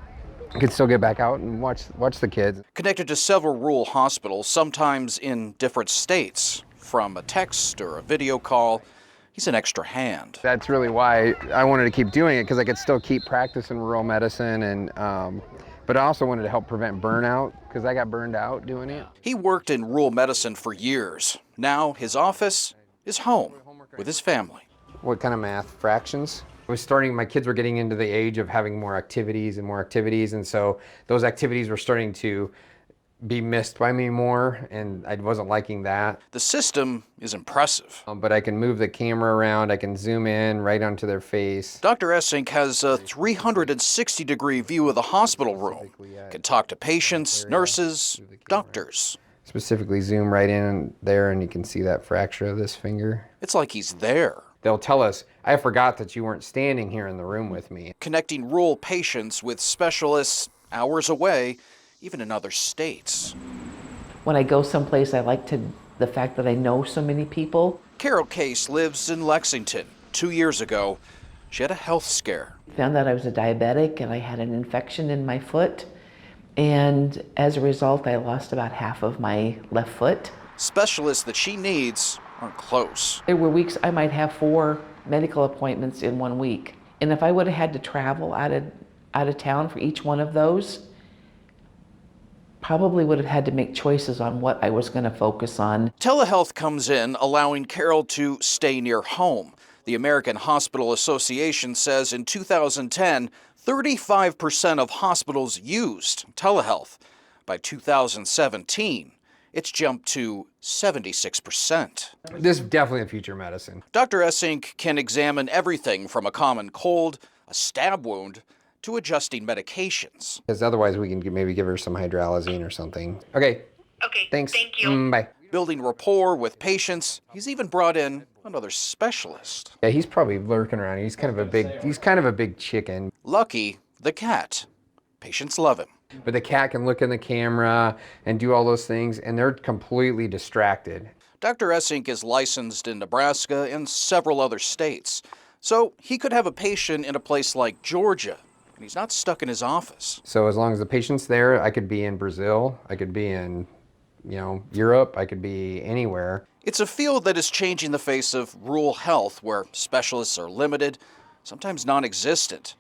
[SPEAKER 3] can still get back out and watch the kids.
[SPEAKER 6] Connected to several rural hospitals, sometimes in different states. From a text or a video call, he's an extra hand.
[SPEAKER 3] That's really why I wanted to keep doing it, because I could still keep practicing rural medicine, and but I also wanted to help prevent burnout, because I got burned out doing it.
[SPEAKER 6] He worked in rural medicine for years. Now his office is home with his family.
[SPEAKER 3] What kind of math? Fractions? My kids were getting into the age of having more activities, and so those activities were starting to be missed by me more, and I wasn't liking that.
[SPEAKER 6] The system is impressive.
[SPEAKER 3] But I can move the camera around, I can zoom in right onto their face.
[SPEAKER 6] Dr. Essink has a 360-degree view of the hospital room. Can talk to patients, nurses, doctors.
[SPEAKER 3] Specifically zoom right in there, and you can see that fracture of this finger.
[SPEAKER 6] It's like he's there.
[SPEAKER 3] They'll tell us, I forgot that you weren't standing here in the room with me.
[SPEAKER 6] Connecting rural patients with specialists hours away, even in other states.
[SPEAKER 7] When I go someplace, I like the fact that I know so many people.
[SPEAKER 6] Carol Case lives in Lexington. 2 years ago, she had a health scare.
[SPEAKER 7] Found out I was a diabetic and I had an infection in my foot. And as a result, I lost about half of my left foot.
[SPEAKER 6] Specialists that she needs aren't close.
[SPEAKER 7] There were weeks I might have 4 medical appointments in 1 week. And if I would have had to travel out of town for each one of those, probably would have had to make choices on what I was going to focus on.
[SPEAKER 6] Telehealth comes in, allowing Carol to stay near home. The American Hospital Association says in 2010, 35% of hospitals used telehealth. By 2017, it's jumped to 76%.
[SPEAKER 3] This is definitely a future medicine.
[SPEAKER 6] Dr. Essink can examine everything from a common cold, a stab wound, to adjusting medications.
[SPEAKER 3] Because otherwise we can maybe give her some hydralazine or something. Okay.
[SPEAKER 6] Okay,
[SPEAKER 3] thanks.
[SPEAKER 6] thank you.
[SPEAKER 3] Bye.
[SPEAKER 6] Building rapport with patients, he's even brought in another specialist.
[SPEAKER 3] Yeah, he's probably lurking around. He's kind of a big chicken.
[SPEAKER 6] Lucky, the cat. Patients love him.
[SPEAKER 3] But the cat can look in the camera and do all those things, and they're completely distracted.
[SPEAKER 6] Dr. Essink is licensed in Nebraska and several other states. So he could have a patient in a place like Georgia. He's not stuck in his office.
[SPEAKER 3] So as long as the patient's there, I could be in Brazil, I could be in, Europe, I could be anywhere.
[SPEAKER 6] It's a field that is changing the face of rural health, where specialists are limited, sometimes non-existent.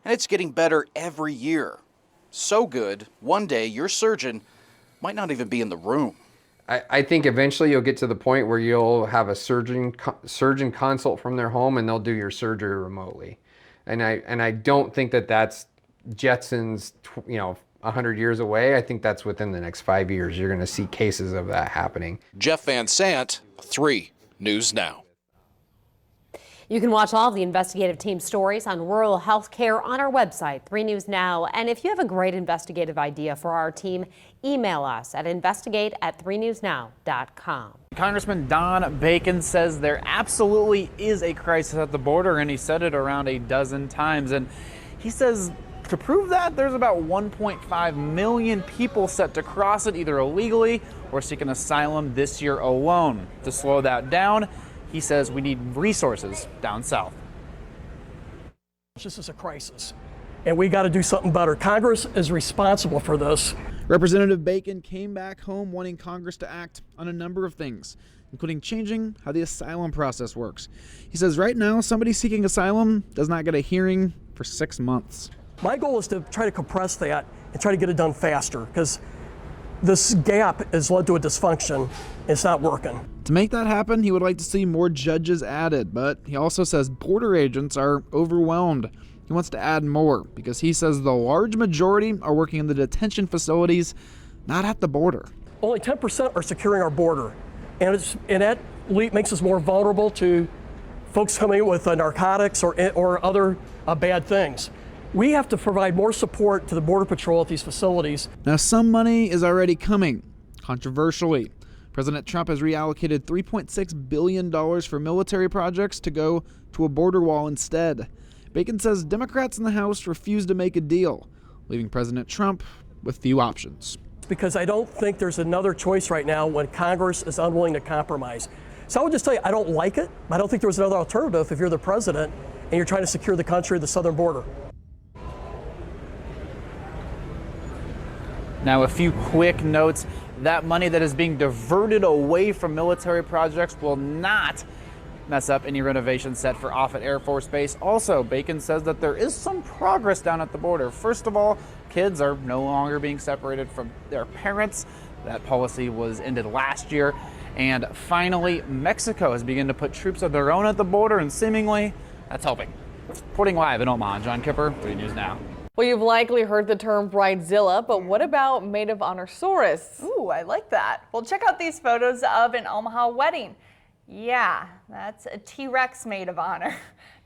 [SPEAKER 6] And it's getting better every year. So good, one day your surgeon might not even be in the room.
[SPEAKER 3] I think eventually you'll get to the point where you'll have a surgeon consult from their home, and they'll do your surgery remotely. And I don't think that that's Jetsons, 100 years away. I think that's within the next 5 years. You're going to see cases of that happening.
[SPEAKER 6] Jeff Van Sant, 3 News Now.
[SPEAKER 10] You can watch all of the investigative team stories on rural health care on our website, 3 News Now. And if you have a great investigative idea for our team, email us at investigate@3newsnow.com.
[SPEAKER 19] Congressman Don Bacon says there absolutely is a crisis at the border, and he said it around a dozen times. And he says to prove that, there's about 1.5 million people set to cross it either illegally or seeking asylum this year alone. To slow that down, he says we need resources down south.
[SPEAKER 20] This is a crisis, and we got to do something better. Congress is responsible for this.
[SPEAKER 19] Representative Bacon came back home wanting Congress to act on a number of things, including changing how the asylum process works. He says right now, somebody seeking asylum does not get a hearing for 6 months.
[SPEAKER 1] My goal is to try to compress that and try to get it done faster, because this gap has led to a dysfunction. It's not working.
[SPEAKER 19] To make that happen, he would like to see more judges added, but he also says border agents are overwhelmed. He wants to add more because he says the large majority are working in the detention facilities, not at the border.
[SPEAKER 1] Only 10% are securing our border, and that makes us more vulnerable to folks coming in with narcotics or other bad things. We have to provide more support to the Border Patrol at these facilities.
[SPEAKER 19] Now, some money is already coming. Controversially, President Trump has reallocated $3.6 billion for military projects to go to a border wall instead. Bacon says Democrats in the House refused to make a deal, leaving President Trump with few options.
[SPEAKER 1] Because I don't think there's another choice right now when Congress is unwilling to compromise. So I would just tell you, I don't like it. I don't think there was another alternative if you're the president and you're trying to secure the country, the southern border.
[SPEAKER 19] Now, a few quick notes. That money that is being diverted away from military projects will not mess up any renovations set for Offutt Air Force Base. Also, Bacon says that there is some progress down at the border. First of all, kids are no longer being separated from their parents. That policy was ended last year. And finally, Mexico has begun to put troops of their own at the border, and seemingly that's helping. Reporting live in Omaha, John Kipper, 3 News Now.
[SPEAKER 4] Well, you've likely heard the term bridezilla, but what about maid of honorsaurus?
[SPEAKER 20] Ooh, I like that. Well, check out these photos of an Omaha wedding. Yeah, that's a T-Rex maid of honor.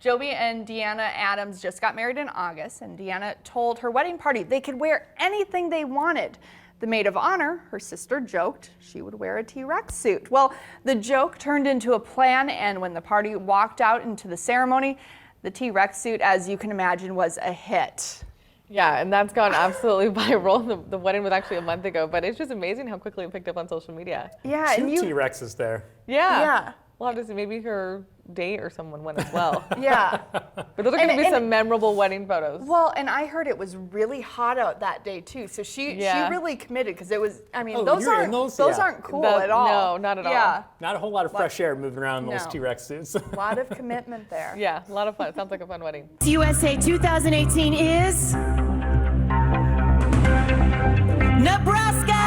[SPEAKER 20] Joby and Deanna Adams just got married in August, and Deanna told her wedding party they could wear anything they wanted. The maid of honor, her sister, joked she would wear a T-Rex suit. Well, the joke turned into a plan, and when the party walked out into the ceremony, the T-Rex suit, as you can imagine, was a hit.
[SPEAKER 4] Yeah, and that's gone absolutely viral. The wedding was actually a month ago, but it's just amazing how quickly it picked up on social media.
[SPEAKER 20] Yeah,
[SPEAKER 21] Two T-Rexes there.
[SPEAKER 4] Yeah. We'll have to see. Maybe her date or someone went as well.
[SPEAKER 20] Yeah.
[SPEAKER 4] But those are going to be some memorable wedding photos.
[SPEAKER 20] Well, and I heard it was really hot out that day too, so she really committed, because it was. I mean, those aren't cool at all.
[SPEAKER 4] No, not at all.
[SPEAKER 20] Yeah.
[SPEAKER 21] Not a whole lot of fresh air moving around in those T-Rex suits.
[SPEAKER 20] A lot of commitment there.
[SPEAKER 4] Yeah, a lot of fun. It sounds like a fun wedding.
[SPEAKER 23] USA 2018 is Nebraska!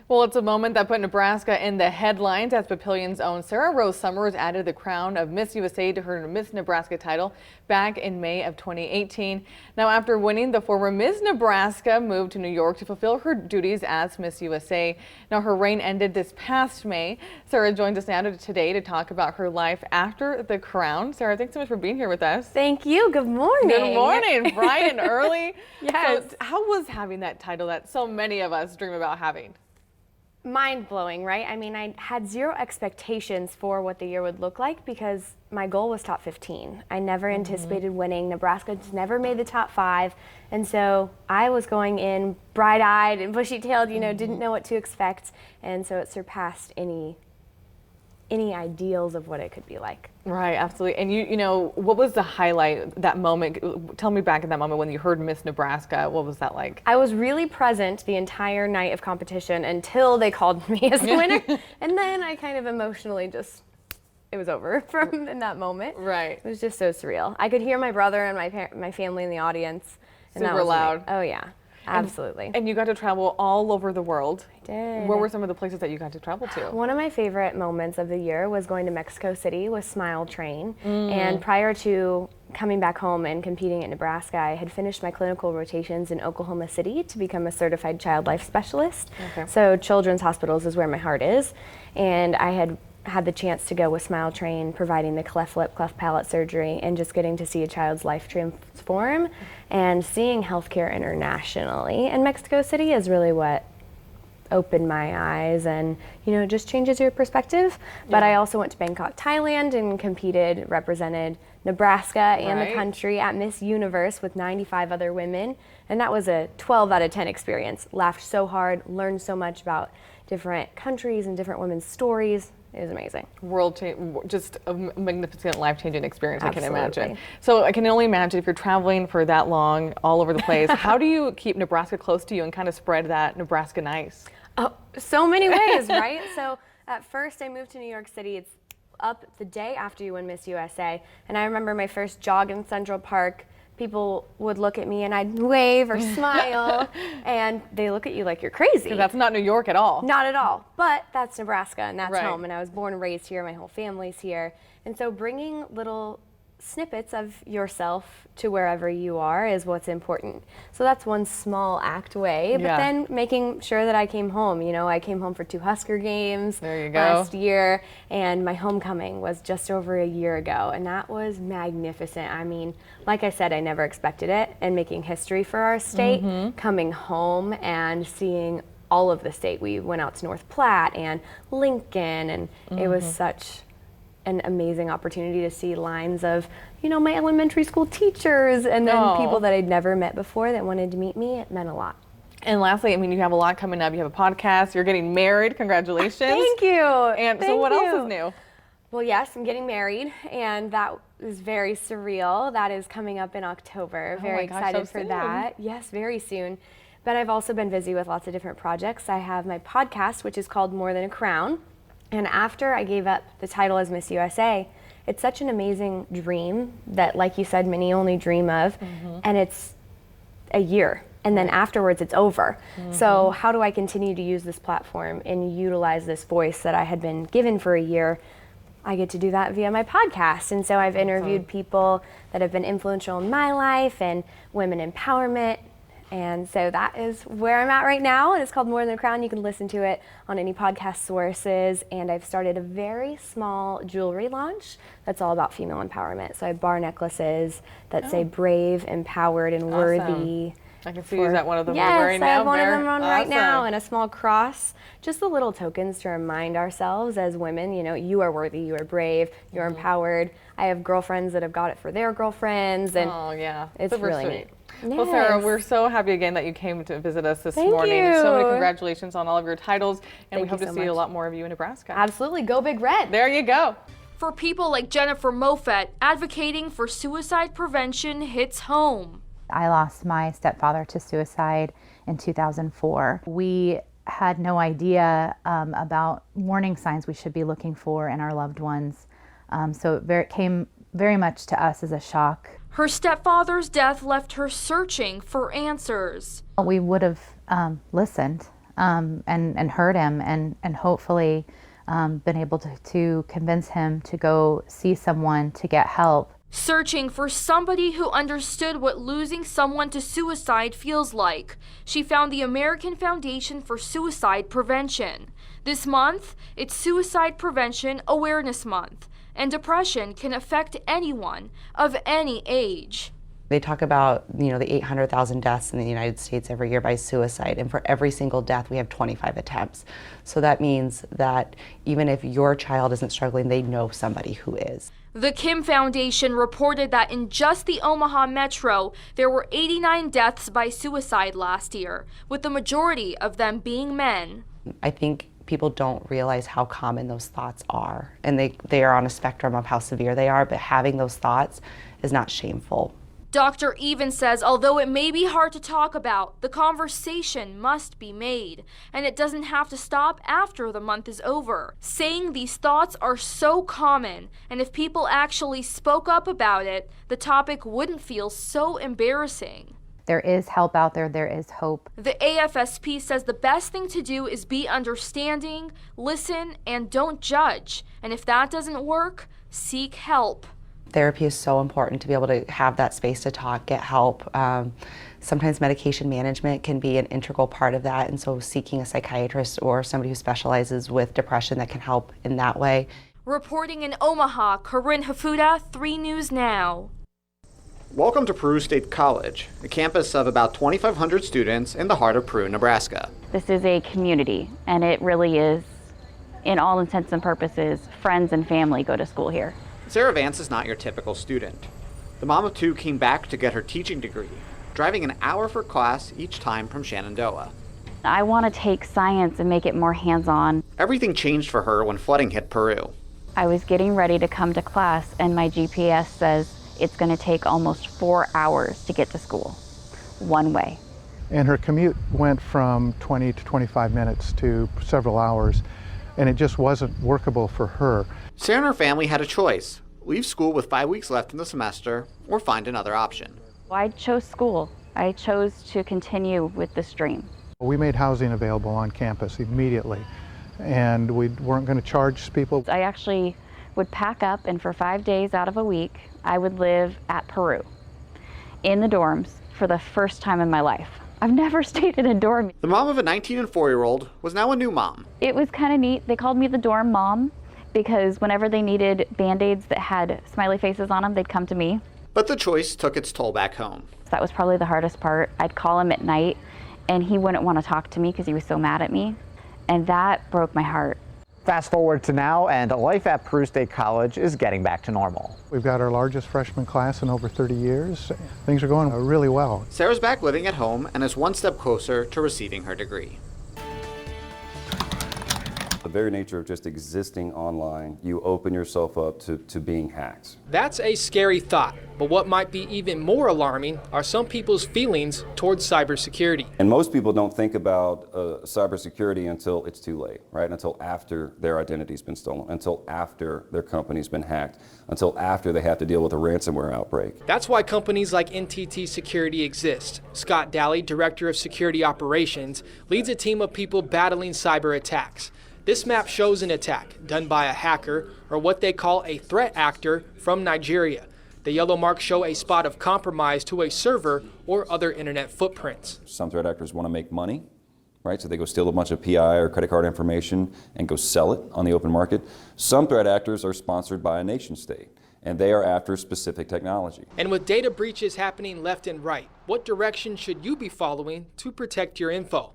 [SPEAKER 4] Well, it's a moment that put Nebraska in the headlines as Papillion's own Sarah Rose Summers added the crown of Miss USA to her Miss Nebraska title back in May of 2018. Now, after winning, the former Miss Nebraska moved to New York to fulfill her duties as Miss USA. Now, her reign ended this past May. Sarah joins us now today to talk about her life after the crown. Sarah, thanks so much for being here with us.
[SPEAKER 26] Thank you. Good morning.
[SPEAKER 4] Good morning. Bright and early.
[SPEAKER 26] Yes.
[SPEAKER 4] So, how was having that title that so many of us dream about having?
[SPEAKER 26] Mind-blowing, right? I mean, I had zero expectations for what the year would look like because my goal was top 15. I never anticipated winning. Nebraska just never made the top 5. And so I was going in bright-eyed and bushy-tailed, didn't know what to expect. And so it surpassed any ideals of what it could be like.
[SPEAKER 4] Right, absolutely. And you know, what was the highlight, that moment? Tell me back in that moment when you heard Miss Nebraska, what was that like?
[SPEAKER 26] I was really present the entire night of competition until they called me as the winner. And then I kind of emotionally it was over from in that moment.
[SPEAKER 4] Right.
[SPEAKER 26] It was just so surreal. I could hear my brother and my family in the audience. And that
[SPEAKER 4] Super
[SPEAKER 26] was
[SPEAKER 4] loud.
[SPEAKER 26] Oh yeah. Absolutely.
[SPEAKER 4] And you got to travel all over the world.
[SPEAKER 26] I did.
[SPEAKER 4] Where were some of the places that you got to travel to?
[SPEAKER 26] One of my favorite moments of the year was going to Mexico City with Smile Train. And prior to coming back home and competing at Nebraska, I had finished my clinical rotations in Oklahoma City to become a certified child life specialist.
[SPEAKER 4] Okay.
[SPEAKER 26] So Children's Hospitals is where my heart is. And I had the chance to go with Smile Train, providing the cleft lip, cleft palate surgery, and just getting to see a child's life transform. And seeing healthcare internationally in Mexico City is really what opened my eyes and, just changes your perspective. But I also went to Bangkok, Thailand, and competed, represented Nebraska and the country at Miss Universe with 95 other women. And that was a 12 out of 10 experience. Laughed so hard, learned so much about different countries and different women's stories. It was amazing.
[SPEAKER 4] Just a magnificent, life-changing experience.
[SPEAKER 26] Absolutely.
[SPEAKER 4] I can imagine. So I can only imagine if you're traveling for that long, all over the place. How do you keep Nebraska close to you and kind of spread that Nebraska nice?
[SPEAKER 26] Oh, so many ways, right? So at first I moved to New York City. It's up the day after you win Miss USA, and I remember my first jog in Central Park. People would look at me and I'd wave or smile, and they look at you like you're crazy.
[SPEAKER 4] 'Cause that's not New York at all.
[SPEAKER 26] Not at all, but that's Nebraska, and that's
[SPEAKER 4] Right.
[SPEAKER 26] home, and I was born and raised here, my whole family's here. And so bringing little snippets of yourself to wherever you are is what's important. So that's one small act way, but then making sure that I came home. You know, I came home for 2 Husker games last year, and my homecoming was just over a year ago, and that was magnificent. I mean, like I said, I never expected it, and making history for our state, coming home and seeing all of the state. We went out to North Platte and Lincoln, and it was such an amazing opportunity to see lines of, you know, my elementary school teachers, and then people that I'd never met before that wanted to meet me. It meant a lot.
[SPEAKER 4] And lastly, I mean, you have a lot coming up. You have a podcast. You're getting married. Congratulations.
[SPEAKER 26] Thank you.
[SPEAKER 4] And so what else is new?
[SPEAKER 26] Well, yes, I'm getting married, and that is very surreal. That is coming up in October. Very excited for that. Yes, very soon. But I've also been busy with lots of different projects. I have my podcast, which is called More Than a Crown. And after I gave up the title as Miss USA, it's such an amazing dream that, like you said, many only dream of, and it's a year, and then afterwards it's over. So how do I continue to use this platform and utilize this voice that I had been given for a year? I get to do that via my podcast. And so I've interviewed people that have been influential in my life and women empowerment. And so that is where I'm at right now, and it's called More Than a Crown. You can listen to it on any podcast sources, and I've started a very small jewelry launch that's all about female empowerment. So I have bar necklaces that say brave, empowered, and worthy.
[SPEAKER 4] I can see you got one of them
[SPEAKER 26] yes,
[SPEAKER 4] wearing now.
[SPEAKER 26] I have one of them on right now, and a small cross. Just the little tokens to remind ourselves as women, you know, you are worthy, you are brave, you're empowered. I have girlfriends that have got it for their girlfriends, and it's
[SPEAKER 4] super
[SPEAKER 26] really
[SPEAKER 4] sweet.
[SPEAKER 26] neat.
[SPEAKER 4] Well, Sarah, we're so happy again that you came to visit us this
[SPEAKER 26] Thank
[SPEAKER 4] morning.
[SPEAKER 26] you.
[SPEAKER 4] So many congratulations on all of your titles, and we
[SPEAKER 26] Thank
[SPEAKER 4] hope
[SPEAKER 26] you
[SPEAKER 4] to
[SPEAKER 26] so
[SPEAKER 4] see a
[SPEAKER 26] much.
[SPEAKER 4] lot more of you in Nebraska.
[SPEAKER 26] Absolutely, go Big Red.
[SPEAKER 4] There you go.
[SPEAKER 2] For people like Jennifer Moffett, advocating for suicide prevention hits home.
[SPEAKER 5] I lost my stepfather to suicide in 2004. We had no idea about warning signs we should be looking for in our loved ones. So it came very much to us as a shock.
[SPEAKER 2] Her stepfather's death left her searching for answers.
[SPEAKER 5] We would have listened and heard him and hopefully been able to convince him to go see someone to get help.
[SPEAKER 2] Searching for somebody who understood what losing someone to suicide feels like. She found the American Foundation for Suicide Prevention. This month, it's Suicide Prevention Awareness Month, and depression can affect anyone of any age.
[SPEAKER 8] They talk about, you know, the 800,000 deaths in the United States every year by suicide, and for every single death we have 25 attempts. So that means that even if your child isn't struggling, they know somebody who is.
[SPEAKER 2] The Kim Foundation reported that in just the Omaha metro, there were 89 deaths by suicide last year, with the majority of them being men.
[SPEAKER 8] I think people don't realize how common those thoughts are, and they are on a spectrum of how severe they are, but having those thoughts is not shameful.
[SPEAKER 2] Dr. Evans says although it may be hard to talk about, the conversation must be made, and it doesn't have to stop after the month is over. Saying these thoughts are so common, and if people actually spoke up about it, the topic wouldn't feel so embarrassing.
[SPEAKER 5] There is help out there, there is hope.
[SPEAKER 2] The AFSP says the best thing to do is be understanding, listen, and don't judge. And if that doesn't work, seek help.
[SPEAKER 8] Therapy is so important to be able to have that space to talk, get help. Sometimes medication management can be an integral part of that, and so seeking a psychiatrist or somebody who specializes with depression that can help in that way.
[SPEAKER 2] Reporting in Omaha, Corinne Hafuda, 3 News Now.
[SPEAKER 9] Welcome to Peru State College, a campus of about 2,500 students in the heart of Peru, Nebraska.
[SPEAKER 12] This is a community, and it really is, in all intents and purposes, friends and family go to school here.
[SPEAKER 9] Sarah Vance is not your typical student. The mom of 2 came back to get her teaching degree, driving an hour for class each time from Shenandoah.
[SPEAKER 12] I want to take science and make it more hands-on.
[SPEAKER 9] Everything changed for her when flooding hit Peru.
[SPEAKER 12] I was getting ready to come to class and my GPS says it's going to take almost 4 hours to get to school, one way.
[SPEAKER 14] And her commute went from 20 to 25 minutes to several hours, and it just wasn't workable for her.
[SPEAKER 9] Sarah and her family had a choice: leave school with 5 weeks left in the semester or find another option.
[SPEAKER 12] I chose school. I chose to continue with this dream.
[SPEAKER 14] We made housing available on campus immediately, and we weren't going to charge people.
[SPEAKER 12] I actually would pack up, and for 5 days out of a week, I would live at Peru in the dorms for the first time in my life. I've never stayed in a dorm.
[SPEAKER 9] The mom of a 19 and 4-year-old was now a new mom.
[SPEAKER 12] It was kind of neat. They called me the dorm mom because whenever they needed Band-Aids that had smiley faces on them, they'd come to me.
[SPEAKER 9] But the choice took its toll back home.
[SPEAKER 12] That was probably the hardest part. I'd call him at night and he wouldn't want to talk to me because he was so mad at me. And that broke my heart.
[SPEAKER 15] Fast forward to now, and life at Peru State College is getting back to normal.
[SPEAKER 14] We've got our largest freshman class in over 30 years. Things are going really well.
[SPEAKER 9] Sarah's back living at home and is one step closer to receiving her degree.
[SPEAKER 16] The very nature of just existing online, you open yourself up to being hacked.
[SPEAKER 24] That's a scary thought, but what might be even more alarming are some people's feelings towards cybersecurity.
[SPEAKER 16] And most people don't think about cybersecurity until it's too late, right? Until after their identity's been stolen, until after their company's been hacked, until after they have to deal with a ransomware outbreak.
[SPEAKER 24] That's why companies like NTT Security exist. Scott Daly, Director of Security Operations, leads a team of people battling cyber attacks. This map shows an attack done by a hacker, or what they call a threat actor, from Nigeria. The yellow marks show a spot of compromise to a server or other internet footprints.
[SPEAKER 16] Some threat actors want to make money, right? So they go steal a bunch of PI or credit card information and go sell it on the open market. Some threat actors are sponsored by a nation state, and they are after specific technology.
[SPEAKER 24] And with data breaches happening left and right, what direction should you be following to protect your info?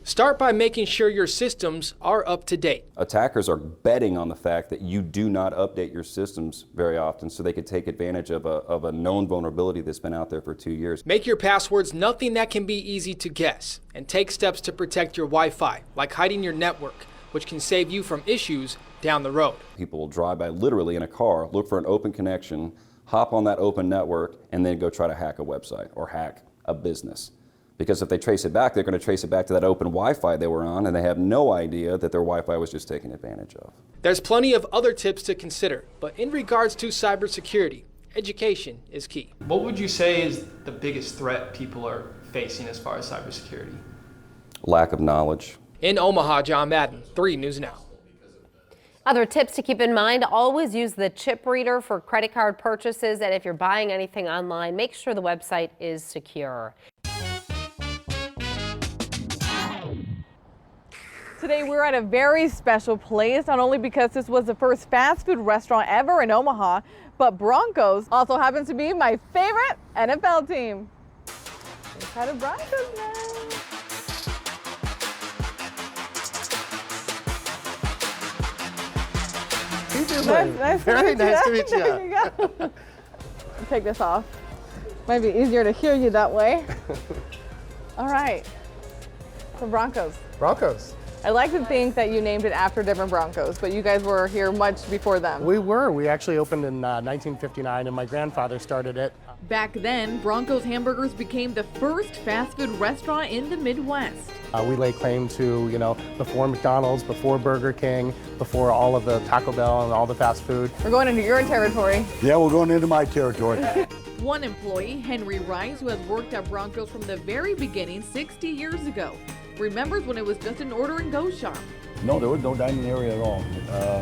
[SPEAKER 24] Start by making sure your systems are up to date.
[SPEAKER 16] Attackers are betting on the fact that you do not update your systems very often, so they could take advantage of a known vulnerability that's been out there for 2 years.
[SPEAKER 24] Make your passwords nothing that can be easy to guess, and take steps to protect your Wi-Fi, like hiding your network, which can save you from issues down the road.
[SPEAKER 16] People will drive by literally in a car, look for an open connection, hop on that open network, and then go try to hack a website or hack a business. Because if they trace it back, they're going to trace it back to that open Wi-Fi they were on, and they have no idea that their Wi-Fi was just taken advantage of.
[SPEAKER 24] There's plenty of other tips to consider, but in regards to cybersecurity, education is key. What would you say is the biggest threat people are facing as far as cybersecurity?
[SPEAKER 16] Lack of knowledge.
[SPEAKER 24] In Omaha, John Madden, 3 News Now.
[SPEAKER 10] Other tips to keep in mind: always use the chip reader for credit card purchases, and if you're buying anything online, make sure the website is secure.
[SPEAKER 4] Today we're at a very special place, not only because this was the first fast food restaurant ever in Omaha, but Broncos also happens to be my favorite NFL team. Let's head to Broncos now. Nice
[SPEAKER 21] Very nice to meet you.
[SPEAKER 4] There you go. Take this off. Might be easier to hear you that way. All right. So Broncos.
[SPEAKER 21] Broncos.
[SPEAKER 4] I like to think that you named it after Denver Broncos, but you guys were here much before them.
[SPEAKER 21] We were. We actually opened in 1959, and my grandfather started it.
[SPEAKER 17] Back then, Bronco's Hamburgers became the first fast food restaurant in the Midwest.
[SPEAKER 21] We lay claim to, before McDonald's, before Burger King, before all of the Taco Bell and all the fast food.
[SPEAKER 4] We're going into your territory.
[SPEAKER 22] Yeah, we're going into my territory.
[SPEAKER 17] One employee, Henry Rice, who has worked at Broncos from the very beginning 60 years ago, remembers when it was just an order-and-go shop.
[SPEAKER 22] No, there was no dining area at all.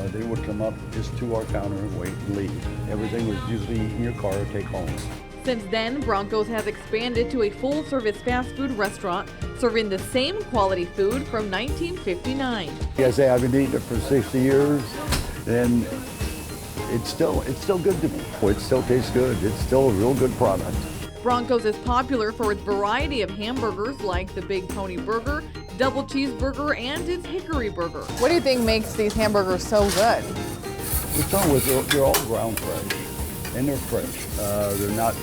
[SPEAKER 22] They would come up just to our counter and wait and leave. Everything was usually in your car to take home.
[SPEAKER 17] Since then, Broncos has expanded to a full-service fast food restaurant, serving the same quality food from 1959.
[SPEAKER 22] I say I've been eating it for 60 years, and it's still good to me. It still tastes good. It's still a real good product.
[SPEAKER 17] Broncos is popular for its variety of hamburgers like the Big Pony Burger, Double Cheeseburger, and its Hickory Burger.
[SPEAKER 4] What do you think makes these hamburgers so good?
[SPEAKER 22] To start with, they're all ground fresh, and they're fresh. They're not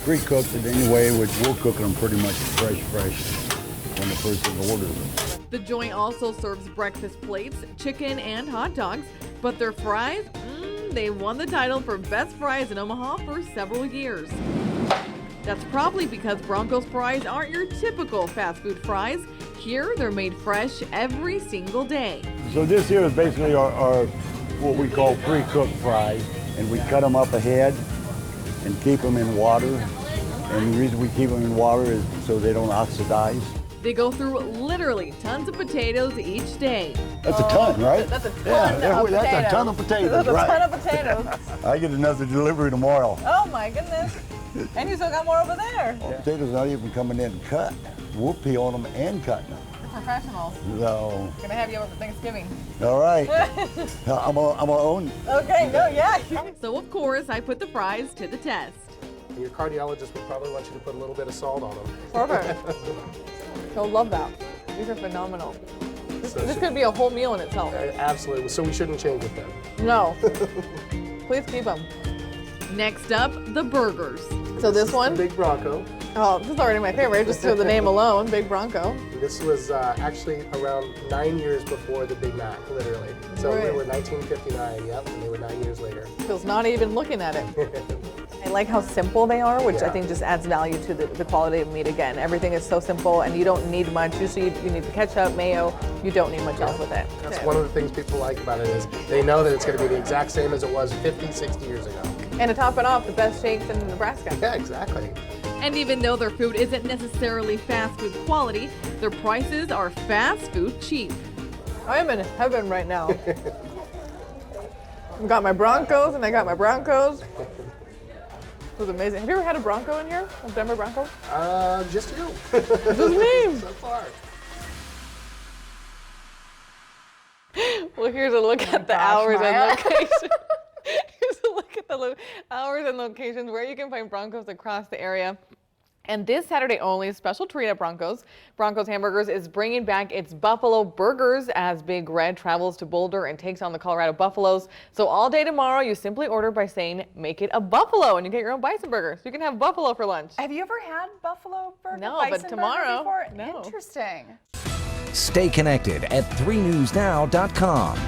[SPEAKER 22] pre-cooked in any way, which we're cooking them pretty much fresh. when the person orders them.
[SPEAKER 17] The joint also serves breakfast plates, chicken, and hot dogs, but their fries, they won the title for best fries in Omaha for several years. That's probably because Bronco's fries aren't your typical fast food fries. Here, they're made fresh every single day.
[SPEAKER 22] So this here is basically our what we call pre-cooked fries, and we cut them up ahead and keep them in water. And the reason we keep them in water is so they don't oxidize.
[SPEAKER 17] They go through literally tons of potatoes each day.
[SPEAKER 22] That's a ton, right?
[SPEAKER 17] That's a ton
[SPEAKER 22] yeah,
[SPEAKER 17] of
[SPEAKER 22] that's
[SPEAKER 17] potatoes.
[SPEAKER 22] a ton of potatoes,
[SPEAKER 20] That's a
[SPEAKER 22] right?
[SPEAKER 20] ton of potatoes.
[SPEAKER 22] I get another delivery tomorrow.
[SPEAKER 20] Oh my goodness. And you still got more over there.
[SPEAKER 22] Potatoes not even coming in cut. We're peeling them and cutting them.
[SPEAKER 20] You're professionals.
[SPEAKER 22] So,
[SPEAKER 20] Gonna have you over for Thanksgiving.
[SPEAKER 22] all right. I'm gonna own.
[SPEAKER 20] Okay, no, yeah.
[SPEAKER 17] So of course, I put the fries to the test.
[SPEAKER 21] Your cardiologist would probably want you to put a little bit of salt on them.
[SPEAKER 20] Perfect. They'll love that. These are phenomenal. This could be a whole meal in itself.
[SPEAKER 21] Absolutely. So we shouldn't change with them.
[SPEAKER 20] No. Please keep them.
[SPEAKER 17] Next up, the burgers.
[SPEAKER 20] So this one?
[SPEAKER 21] Big Bronco.
[SPEAKER 20] Oh, this is already my favorite, just through the name alone, Big Bronco.
[SPEAKER 21] This was actually around 9 years before the Big Mac, literally. So
[SPEAKER 20] Right.
[SPEAKER 21] we were 1959, yep, and they were 9 years later.
[SPEAKER 20] Feels not even looking at it. I like how simple they are, which I think just adds value to the quality of meat again. Everything is so simple and you don't need much. Usually you need the ketchup, mayo, you don't need much else with it.
[SPEAKER 21] That's one of the things people like about it is they know that it's going to be the exact same as it was 50, 60 years ago.
[SPEAKER 20] And to top it off, the best shakes in Nebraska.
[SPEAKER 21] Yeah, exactly.
[SPEAKER 17] And even though their food isn't necessarily fast food quality, their prices are fast food cheap.
[SPEAKER 20] I am in heaven right now. I've got my Broncos and I got my Broncos. It was amazing. Have you ever had a Bronco in here? A Denver Bronco?
[SPEAKER 21] Just you.
[SPEAKER 20] Just me.
[SPEAKER 21] So far.
[SPEAKER 20] Well, here's a look at the hours and location. Here's a look at the hours and locations where you can find Broncos across the area. And this Saturday only, a special treat at Broncos. Broncos Hamburgers is bringing back its Buffalo Burgers as Big Red travels to Boulder and takes on the Colorado Buffaloes. So all day tomorrow, you simply order by saying, make it a Buffalo, and you get your own bison burger. So you can have buffalo for lunch.
[SPEAKER 3] Have you ever had buffalo burger?
[SPEAKER 20] No,
[SPEAKER 3] bison
[SPEAKER 20] but tomorrow,
[SPEAKER 3] burger before?
[SPEAKER 20] no.
[SPEAKER 3] Interesting.
[SPEAKER 7] Stay connected at 3newsnow.com.